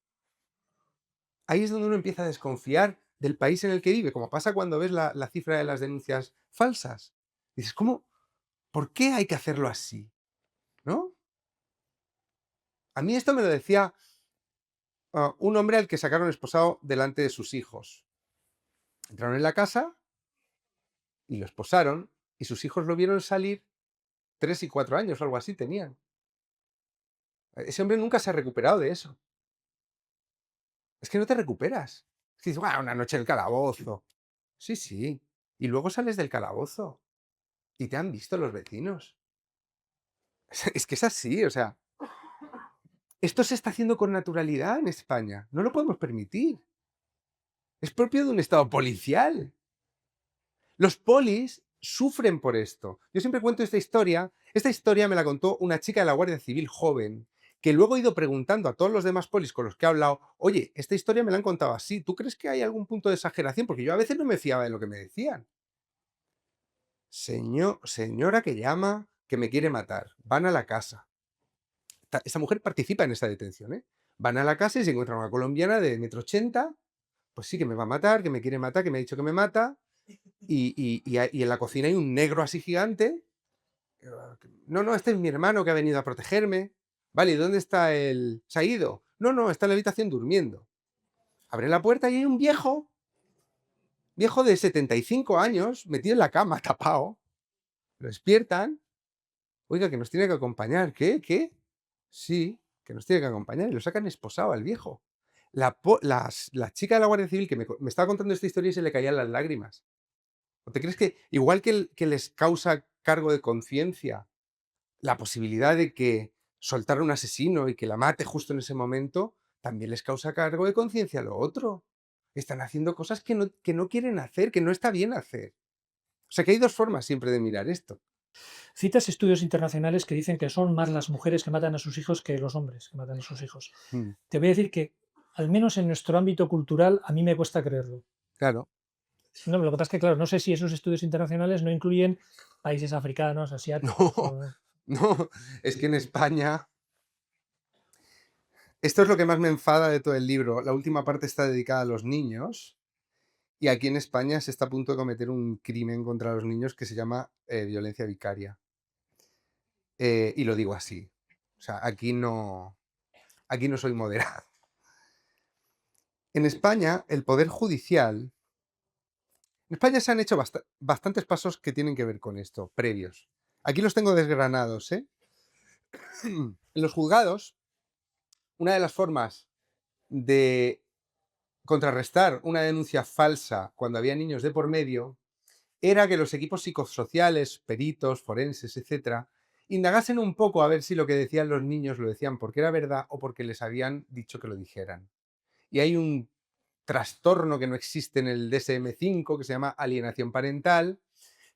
Ahí es donde uno empieza a desconfiar del país en el que vive, como pasa cuando ves la cifra de las denuncias falsas. Dices, ¿cómo? ¿Por qué hay que hacerlo así? ¿No? A mí esto me lo decía un hombre al que sacaron esposado delante de sus hijos. Entraron en la casa y lo esposaron y sus hijos lo vieron salir 3 y 4 años o algo así tenían. Ese hombre nunca se ha recuperado de eso. Es que no te recuperas. Es que dices, "Buah, una noche en el calabozo". Sí, sí. Y luego sales del calabozo y te han visto los vecinos. Es que es así, o sea, esto se está haciendo con naturalidad en España. No lo podemos permitir. Es propio de un estado policial. Los polis sufren por esto. Yo siempre cuento esta historia. Esta historia me la contó una chica de la Guardia Civil joven, que luego he ido preguntando a todos los demás polis con los que he hablado, oye, esta historia me la han contado así, ¿tú crees que hay algún punto de exageración? Porque yo a veces no me fiaba de lo que me decían. Señora que llama, que me quiere matar. Van a la casa. Esta mujer participa en esta detención, ¿eh? Van a la casa y se encuentran una colombiana de 1,80 m, pues sí, que me va a matar, que me quiere matar, que me ha dicho que me mata, y en la cocina hay un negro así gigante. No, este es mi hermano que ha venido a protegerme. Vale, ¿y dónde está él? ¿Se ha ido? No, está en la habitación durmiendo. Abre la puerta y hay un viejo de 75 años, metido en la cama, tapado. Lo despiertan. Oiga, que nos tiene que acompañar. ¿Qué? Sí, que nos tiene que acompañar y lo sacan esposado al viejo. La chica de la Guardia Civil que me estaba contando esta historia y se le caían las lágrimas. ¿O te crees que, igual que les causa cargo de conciencia la posibilidad de que soltar a un asesino y que la mate justo en ese momento, también les causa cargo de conciencia lo otro? Están haciendo cosas que no quieren hacer, que no está bien hacer. O sea que hay dos formas siempre de mirar esto. Citas estudios internacionales que dicen que son más las mujeres que matan a sus hijos que los hombres que matan a sus hijos. Mm, Te voy a decir que, al menos en nuestro ámbito cultural, a mí me cuesta creerlo. claro. No, lo que pasa es que, claro, no sé si esos estudios internacionales no incluyen países africanos, asiáticos. No, no, es que en España... Esto es lo que más me enfada de todo el libro. La última parte está dedicada a los niños y aquí en España se está a punto de cometer un crimen contra los niños que se llama violencia vicaria. Y lo digo así. O sea, aquí no soy moderado. En España, el Poder Judicial... En España se han hecho bastantes pasos que tienen que ver con esto, previos. Aquí los tengo desgranados, ¿eh? En los juzgados, una de las formas de contrarrestar una denuncia falsa cuando había niños de por medio era que los equipos psicosociales, peritos, forenses, etcétera, indagasen un poco a ver si lo que decían los niños lo decían porque era verdad o porque les habían dicho que lo dijeran. Y hay un trastorno que no existe en el DSM-5 que se llama alienación parental,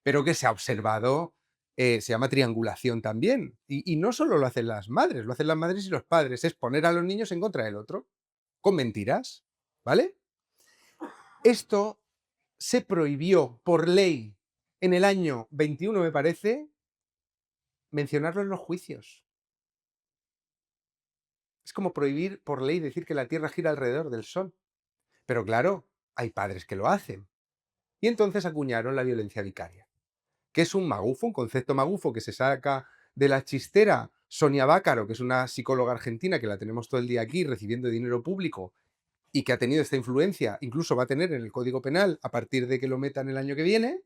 pero que se ha observado, se llama triangulación también. Y no solo lo hacen las madres y los padres, es poner a los niños en contra del otro, con mentiras, ¿vale? Esto se prohibió por ley en el año 21, me parece, mencionarlo en los juicios. Es como prohibir por ley decir que la Tierra gira alrededor del Sol. Pero claro, hay padres que lo hacen. Y entonces acuñaron la violencia vicaria, que es un magufo, un concepto magufo que se saca de la chistera Sonia Bácaro, que es una psicóloga argentina que la tenemos todo el día aquí recibiendo dinero público y que ha tenido esta influencia, incluso va a tener en el Código Penal a partir de que lo metan el año que viene.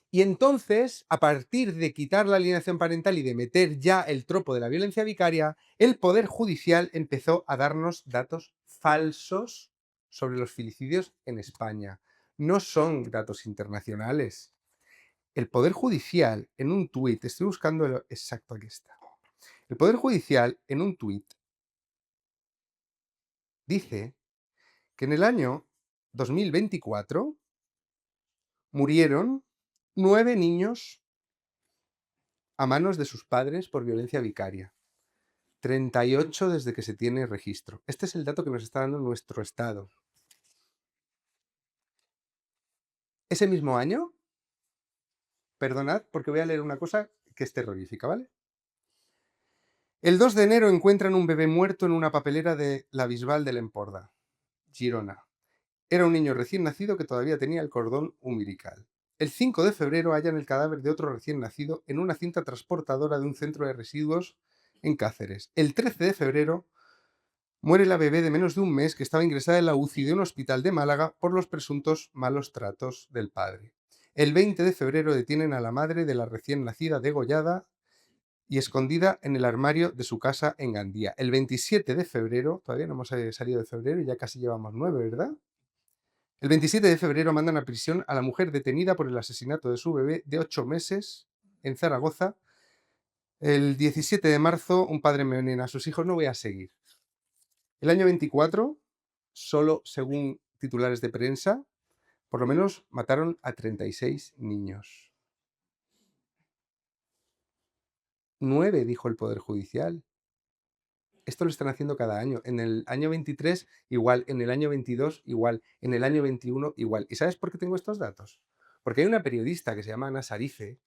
Y entonces, a partir de quitar la alienación parental y de meter ya el tropo de la violencia vicaria, el Poder Judicial empezó a darnos datos falsos sobre los filicidios en España. No son datos internacionales. El Poder Judicial, en un tuit, estoy buscando exacto, aquí está. El Poder Judicial, en un tuit, dice que en el año 2024 murieron 9 niños a manos de sus padres por violencia vicaria. 38 desde que se tiene registro. Este es el dato que nos está dando nuestro Estado. Ese mismo año, perdonad porque voy a leer una cosa que es terrorífica, ¿vale? El 2 de enero encuentran un bebé muerto en una papelera de la Bisbal de l'Empordà, Girona. Era un niño recién nacido que todavía tenía el cordón umbilical. El 5 de febrero hallan el cadáver de otro recién nacido en una cinta transportadora de un centro de residuos en Cáceres. El 13 de febrero muere la bebé de menos de un mes que estaba ingresada en la UCI de un hospital de Málaga por los presuntos malos tratos del padre. El 20 de febrero detienen a la madre de la recién nacida degollada y escondida en el armario de su casa en Gandía. El 27 de febrero, todavía no hemos salido de febrero y ya casi llevamos 9, ¿verdad? El 27 de febrero mandan a prisión a la mujer detenida por el asesinato de su bebé de 8 meses en Zaragoza. El 17 de marzo un padre envenena a sus hijos. No voy a seguir. El año 24, solo según titulares de prensa, por lo menos mataron a 36 niños. 9, dijo el Poder Judicial. Esto lo están haciendo cada año. En el año 23, igual. En el año 22, igual. En el año 21, igual. ¿Y sabes por qué tengo estos datos? Porque hay una periodista que se llama Ana Sarife,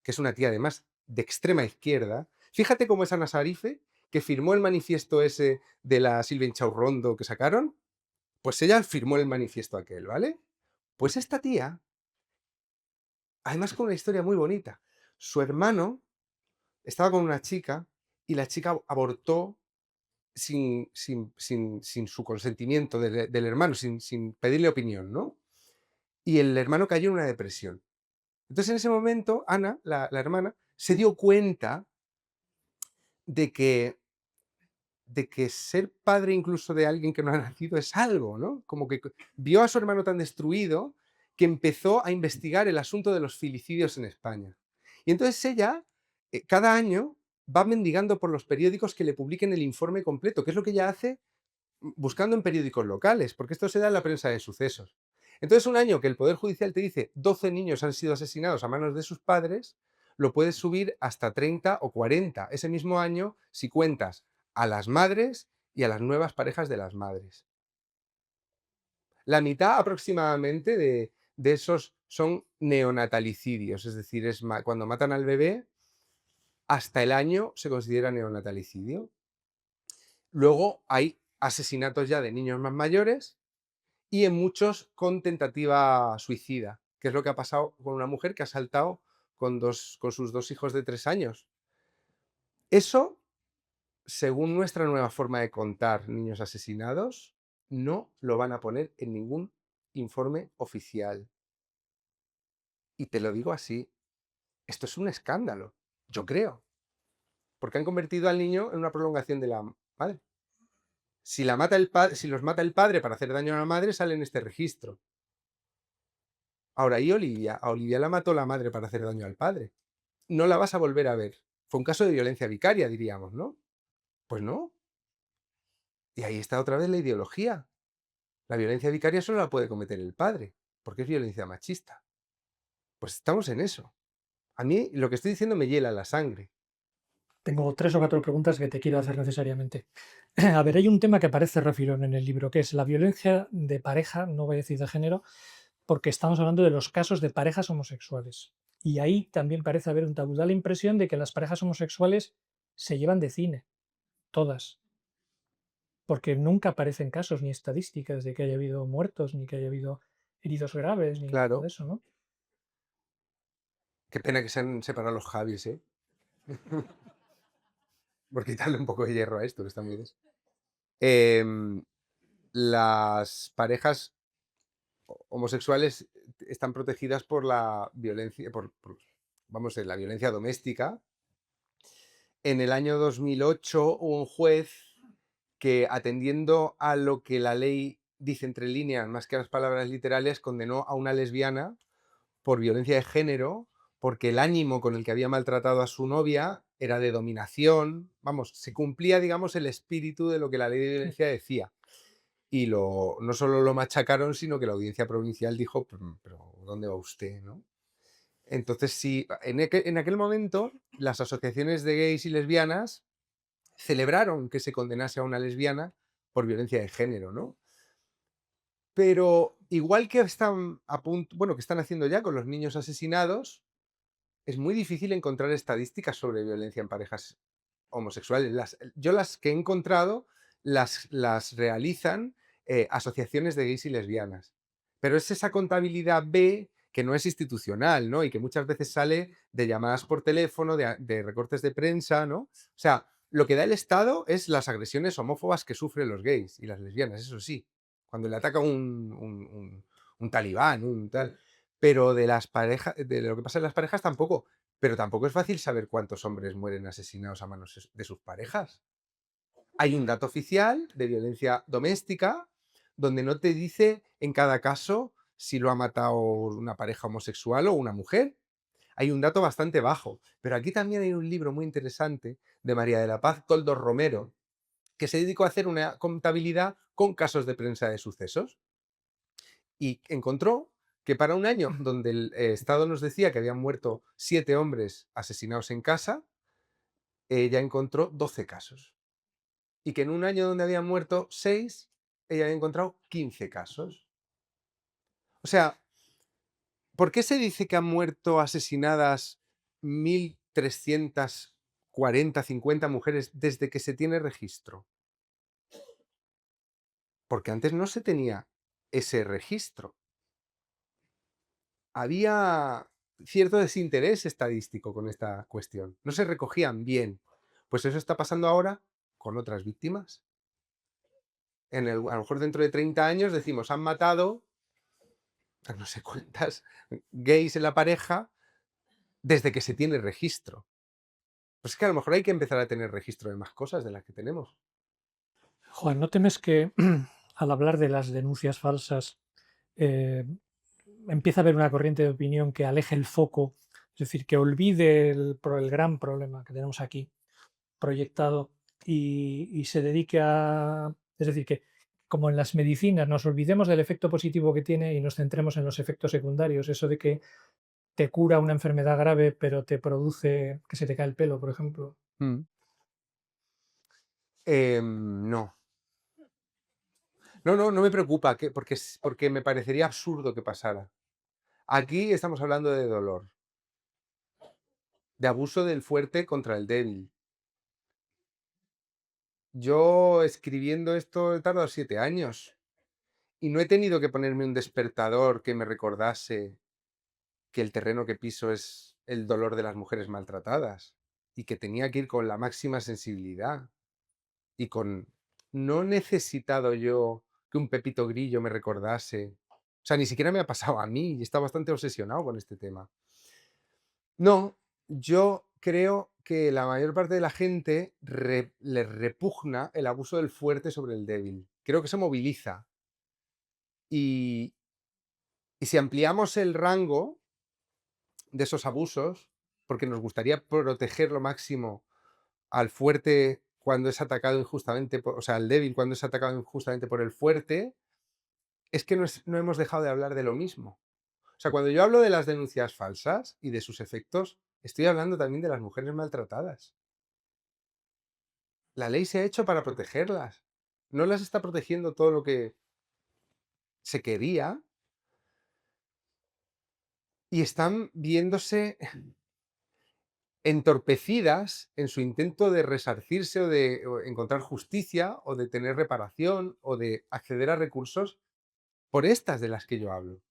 que es una tía además de extrema izquierda. Fíjate cómo es Ana Sarife, que firmó el manifiesto ese de la Silvia Inchaurrondo que sacaron. Pues ella firmó el manifiesto aquel, ¿vale? Pues esta tía, además con una historia muy bonita, su hermano estaba con una chica y la chica abortó sin su consentimiento del hermano, sin pedirle opinión, ¿no? Y el hermano cayó en una depresión. Entonces en ese momento Ana, la hermana, se dio cuenta de que, de que ser padre incluso de alguien que no ha nacido es algo, ¿no? Como que vio a su hermano tan destruido que empezó a investigar el asunto de los filicidios en España. Y entonces ella, cada año, va mendigando por los periódicos que le publiquen el informe completo, que es lo que ella hace buscando en periódicos locales, porque esto se da en la prensa de sucesos. Entonces, un año que el Poder Judicial te dice 12 niños han sido asesinados a manos de sus padres, lo puedes subir hasta 30 o 40 ese mismo año si cuentas a las madres y a las nuevas parejas de las madres. La mitad aproximadamente de esos son neonatalicidios, es decir, cuando matan al bebé, hasta el año se considera neonatalicidio. Luego hay asesinatos ya de niños más mayores y en muchos con tentativa suicida, que es lo que ha pasado con una mujer que ha saltado con sus 2 hijos de 3 años. Eso, según nuestra nueva forma de contar niños asesinados, no lo van a poner en ningún informe oficial. Y te lo digo así, esto es un escándalo, yo creo, porque han convertido al niño en una prolongación de la madre. Si los mata el padre para hacer daño a la madre, sale en este registro. Ahora, ¿y Olivia? A Olivia la mató la madre para hacer daño al padre. No la vas a volver a ver. Fue un caso de violencia vicaria, diríamos, ¿no? Pues no. Y ahí está otra vez la ideología. La violencia vicaria solo la puede cometer el padre, porque es violencia machista. Pues estamos en eso. A mí lo que estoy diciendo me hiela la sangre. Tengo 3 o 4 preguntas que te quiero hacer necesariamente. A ver, hay un tema que aparece refirón en el libro, que es la violencia de pareja, no voy a decir de género, porque estamos hablando de los casos de parejas homosexuales. Y ahí también parece haber un tabú. Da la impresión de que las parejas homosexuales se llevan de cine, todas. Porque nunca aparecen casos ni estadísticas de que haya habido muertos, ni que haya habido heridos graves, ni nada Claro. de eso, ¿no? Qué pena que se han separado los Javis, ¿eh? Por quitarle un poco de hierro a esto, que está muy des. Las parejas homosexuales están protegidas por la violencia, vamos, la violencia doméstica. En el año 2008 hubo un juez que, atendiendo a lo que la ley dice entre líneas, más que a las palabras literales, condenó a una lesbiana por violencia de género, porque el ánimo con el que había maltratado a su novia era de dominación. Vamos, se cumplía, digamos, el espíritu de lo que la ley de violencia decía. Y no solo lo machacaron, sino que la audiencia provincial dijo, pero ¿dónde va usted? ¿No? Entonces, sí, en aquel momento las asociaciones de gays y lesbianas celebraron que se condenase a una lesbiana por violencia de género, ¿no? Pero igual que están que están haciendo ya con los niños asesinados, es muy difícil encontrar estadísticas sobre violencia en parejas homosexuales. Yo las que he encontrado las realizan asociaciones de gays y lesbianas. Pero es esa contabilidad B que no es institucional, ¿no? Y que muchas veces sale de llamadas por teléfono, de recortes de prensa, ¿no? O sea, lo que da el Estado es las agresiones homófobas que sufren los gays y las lesbianas, eso sí. Cuando le ataca un talibán, un tal. Pero de las parejas, de lo que pasa en las parejas tampoco. Pero tampoco es fácil saber cuántos hombres mueren asesinados a manos de sus parejas. Hay un dato oficial de violencia doméstica donde no te dice en cada caso si lo ha matado una pareja homosexual o una mujer. Hay un dato bastante bajo. Pero aquí también hay un libro muy interesante de María de la Paz Toldos Romero, que se dedicó a hacer una contabilidad con casos de prensa de sucesos. Y encontró que para un año donde el Estado nos decía que habían muerto 7 hombres asesinados en casa, ella encontró 12 casos. Y que en un año donde habían muerto 6, ella había encontrado 15 casos. O sea, ¿por qué se dice que han muerto asesinadas 1.340, 50 mujeres desde que se tiene registro? Porque antes no se tenía ese registro. Había cierto desinterés estadístico con esta cuestión. No se recogían bien. Pues eso está pasando ahora con otras víctimas. A lo mejor dentro de 30 años decimos, han matado a no sé cuántas gays en la pareja desde que se tiene registro. Pues es que a lo mejor hay que empezar a tener registro de más cosas de las que tenemos. Juan, ¿no temes que al hablar de las denuncias falsas empieza a haber una corriente de opinión que aleje el foco, es decir, que olvide el gran problema que tenemos aquí proyectado y se dedique a... Es decir, que como en las medicinas nos olvidemos del efecto positivo que tiene y nos centremos en los efectos secundarios, eso de que te cura una enfermedad grave pero te produce que se te cae el pelo, por ejemplo? No. No me preocupa, porque me parecería absurdo que pasara. Aquí estamos hablando de dolor, de abuso del fuerte contra el débil. Yo escribiendo esto he tardado 7 años y no he tenido que ponerme un despertador que me recordase que el terreno que piso es el dolor de las mujeres maltratadas y que tenía que ir con la máxima sensibilidad y con... No he necesitado yo que un Pepito Grillo me recordase. O sea, ni siquiera me ha pasado a mí y está bastante obsesionado con este tema. No, yo creo que la mayor parte de la gente le repugna el abuso del fuerte sobre el débil. Creo que se moviliza. Y, y si ampliamos el rango de esos abusos, porque nos gustaría proteger lo máximo al fuerte cuando es atacado injustamente, o sea, al débil cuando es atacado injustamente por el fuerte, es que no hemos dejado de hablar de lo mismo. O sea, cuando yo hablo de las denuncias falsas y de sus efectos, estoy hablando también de las mujeres maltratadas. La ley se ha hecho para protegerlas. No las está protegiendo todo lo que se quería y están viéndose entorpecidas en su intento de resarcirse o de encontrar justicia o de tener reparación o de acceder a recursos por estas de las que yo hablo.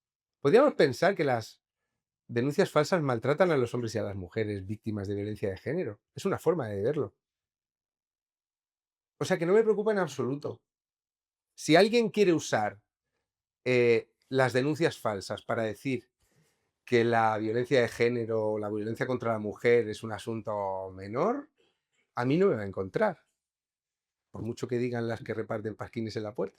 Podríamos pensar que las denuncias falsas maltratan a los hombres y a las mujeres víctimas de violencia de género. Es una forma de verlo. O sea que no me preocupa en absoluto. Si alguien quiere usar las denuncias falsas para decir que la violencia de género o la violencia contra la mujer es un asunto menor, a mí no me va a encontrar, por mucho que digan las que reparten pasquines en la puerta.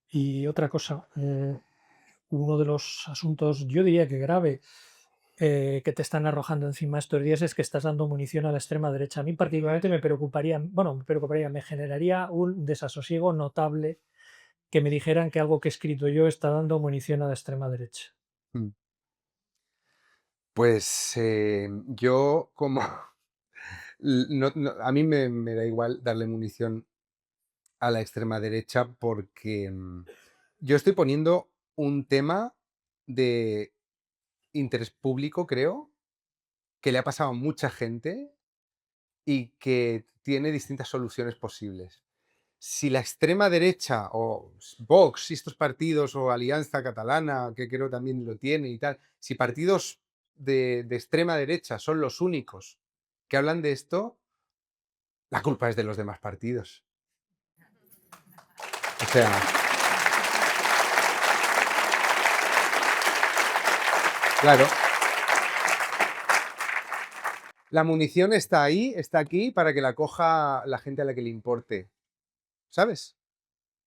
Y otra cosa, uno de los asuntos, yo diría que grave, que te están arrojando encima estos días es que estás dando munición a la extrema derecha. A mí particularmente me generaría un desasosiego notable que me dijeran que algo que he escrito yo está dando munición a la extrema derecha. Pues yo como... a mí me da igual darle munición a la extrema derecha porque yo estoy poniendo un tema de interés público, creo, que le ha pasado a mucha gente y que tiene distintas soluciones posibles. Si la extrema derecha o Vox y estos partidos o Alianza Catalana, que creo también lo tiene y tal, si partidos de extrema derecha son los únicos que hablan de esto, la culpa es de los demás partidos. O sea, claro, la munición está ahí, está aquí para que la coja la gente a la que le importe, ¿sabes?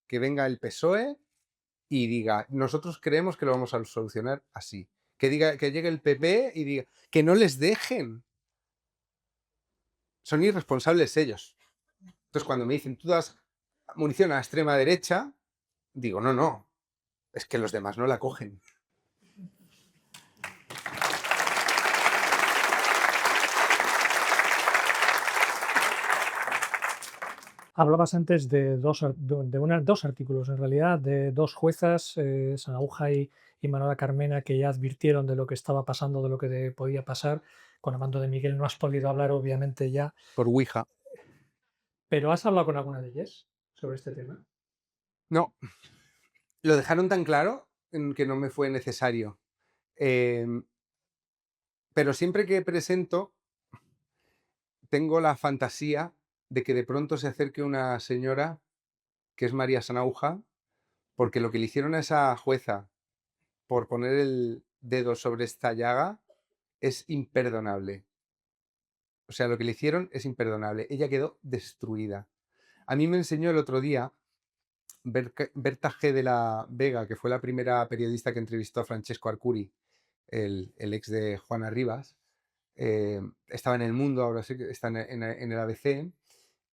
Que venga el PSOE y diga, nosotros creemos que lo vamos a solucionar así. Que llegue el PP y diga, que no les dejen. Son irresponsables ellos. Entonces, cuando me dicen, tú das munición a la extrema derecha, digo, no, es que los demás no la cogen. Hablabas antes de dos artículos, en realidad, de dos juezas, Sanauja y Manuela Carmena, que ya advirtieron de lo que estaba pasando, de lo que podía pasar. Con Amando de Miguel no has podido hablar, obviamente, ya. Por Ouija. ¿Pero has hablado con alguna de ellas sobre este tema? No. Lo dejaron tan claro que no me fue necesario. Pero siempre que presento, tengo la fantasía de que de pronto se acerque una señora que es María Sanauja, porque lo que le hicieron a esa jueza por poner el dedo sobre esta llaga es imperdonable. O sea, lo que le hicieron es imperdonable. Ella quedó destruida. A mí me enseñó el otro día Berta G. de la Vega, que fue la primera periodista que entrevistó a Francesco Arcuri, el ex de Juana Rivas. Estaba en El Mundo, ahora sí que está en el ABC.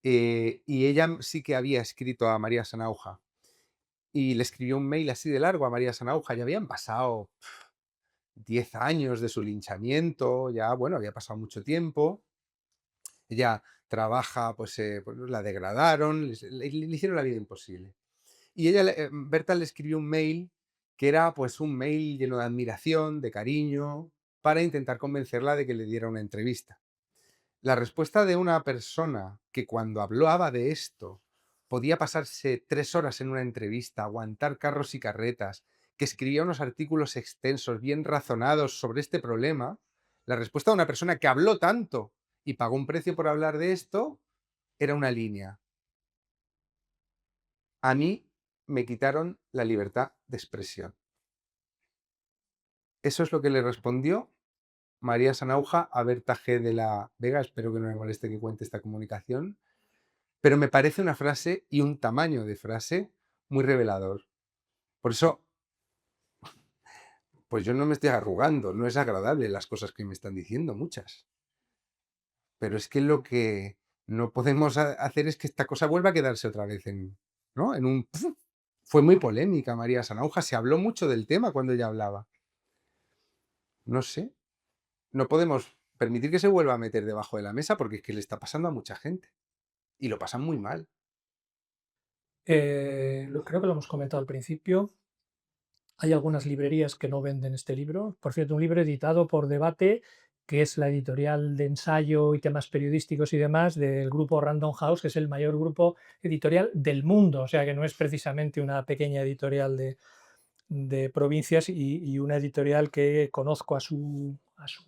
Y ella sí que había escrito a María Sanauja. Y le escribió un mail así de largo a María Sanauja. Ya habían pasado 10 años de su linchamiento, ya, bueno, había pasado mucho tiempo. Ella trabaja, pues la degradaron, le hicieron la vida imposible. Y ella, Berta le escribió un mail que era pues un mail lleno de admiración, de cariño, para intentar convencerla de que le diera una entrevista. La respuesta de una persona que cuando hablaba de esto podía pasarse 3 horas en una entrevista, aguantar carros y carretas, que escribía unos artículos extensos, bien razonados sobre este problema, la respuesta de una persona que habló tanto y pagó un precio por hablar de esto, era una línea. A mí me quitaron la libertad de expresión. Eso es lo que le respondió María Sanauja a Berta G. de la Vega. Espero que no me moleste que cuente esta comunicación. Pero me parece una frase y un tamaño de frase muy revelador. Por eso, pues yo no me estoy arrugando, no es agradable las cosas que me están diciendo, muchas. Pero es que lo que no podemos hacer es que esta cosa vuelva a quedarse otra vez ¿no? en un... Fue muy polémica María Sanauja, se habló mucho del tema cuando ella hablaba. No sé, no podemos permitir que se vuelva a meter debajo de la mesa porque es que le está pasando a mucha gente. Y lo pasan muy mal. Creo que lo hemos comentado al principio. Hay algunas librerías que no venden este libro. Por cierto, un libro editado por Debate, que es la editorial de ensayo y temas periodísticos y demás del grupo Random House, que es el mayor grupo editorial del mundo. O sea que no es precisamente una pequeña editorial de provincias y una editorial que conozco a su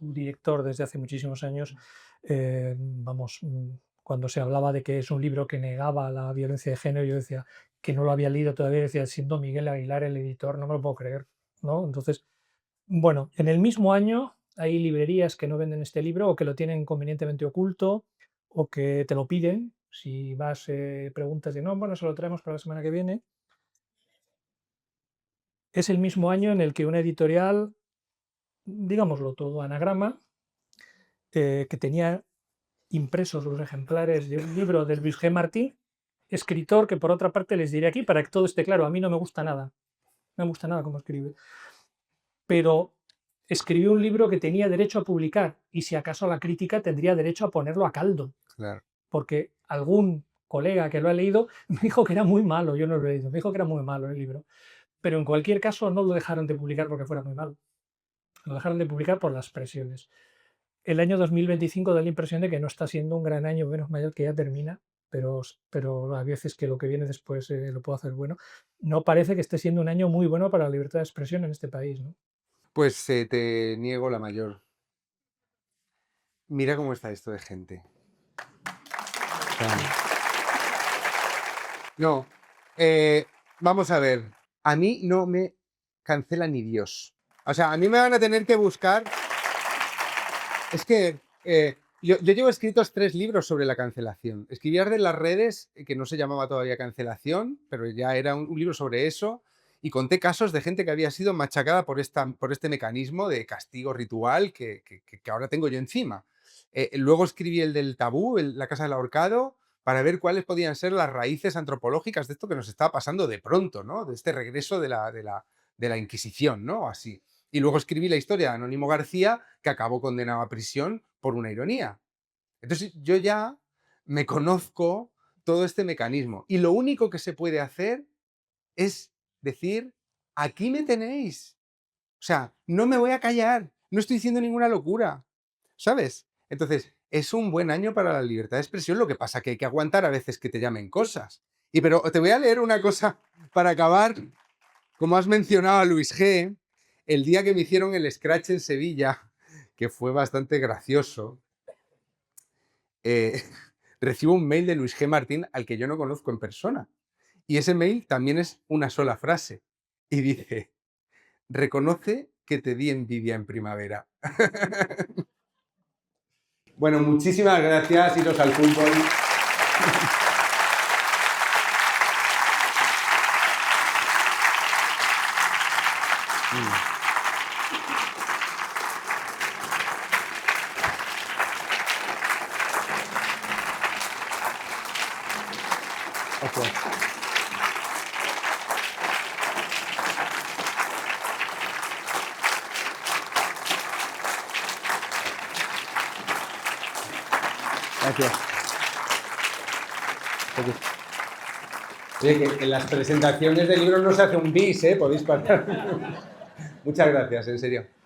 director desde hace muchísimos años. Vamos, cuando se hablaba de que es un libro que negaba la violencia de género, yo decía que no lo había leído todavía, decía, siendo Miguel Aguilar el editor, no me lo puedo creer, ¿no? Entonces, bueno, en el mismo año hay librerías que no venden este libro o que lo tienen convenientemente oculto o que te lo piden. Si vas, preguntas de, no, bueno, se lo traemos para la semana que viene. Es el mismo año en el que una editorial, digámoslo todo, Anagrama, que tenía impresos los ejemplares de un libro de Luis G. Martín, escritor que por otra parte les diré aquí, para que todo esté claro, a mí no me gusta nada, no me gusta nada cómo escribe, pero escribió un libro que tenía derecho a publicar y si acaso la crítica tendría derecho a ponerlo a caldo, Claro. porque algún colega que lo ha leído me dijo que era muy malo, yo no lo he leído, me dijo que era muy malo el libro, pero en cualquier caso no lo dejaron de publicar porque fuera muy malo, lo dejaron de publicar por las presiones. El año 2025 da la impresión de que no está siendo un gran año, menos mayor que ya termina, pero a veces que lo que viene después lo puedo hacer bueno. No parece que esté siendo un año muy bueno para la libertad de expresión en este país, ¿no? Pues te niego la mayor. Mira cómo está esto de gente. No, vamos a ver. A mí no me cancela ni Dios. O sea, a mí me van a tener que buscar. Es que yo llevo escritos 3 libros sobre la cancelación. Escribí Arde las redes, que no se llamaba todavía cancelación, pero ya era un libro sobre eso. Y conté casos de gente que había sido machacada por este mecanismo de castigo ritual que ahora tengo yo encima. Luego escribí el del tabú, la casa del ahorcado, para ver cuáles podían ser las raíces antropológicas de esto que nos estaba pasando de pronto, ¿no? De este regreso de la Inquisición, ¿no? Así. Y luego escribí la historia de Anónimo García, que acabó condenado a prisión por una ironía. Entonces yo ya me conozco todo este mecanismo. Y lo único que se puede hacer es decir, aquí me tenéis. O sea, no me voy a callar, no estoy diciendo ninguna locura, ¿sabes? Entonces, es un buen año para la libertad de expresión, lo que pasa que hay que aguantar a veces que te llamen cosas. Pero te voy a leer una cosa para acabar. Como has mencionado a Luis G., el día que me hicieron el scratch en Sevilla, que fue bastante gracioso, recibo un mail de Luis G. Martín al que yo no conozco en persona. Y ese mail también es una sola frase. Y dice, reconoce que te di envidia en primavera. Bueno, muchísimas gracias. Iros al fútbol. Okay. Gracias. Oye, que en las presentaciones de libros no se hace un bis, ¿eh? Podéis pasar. Muchas gracias, en serio.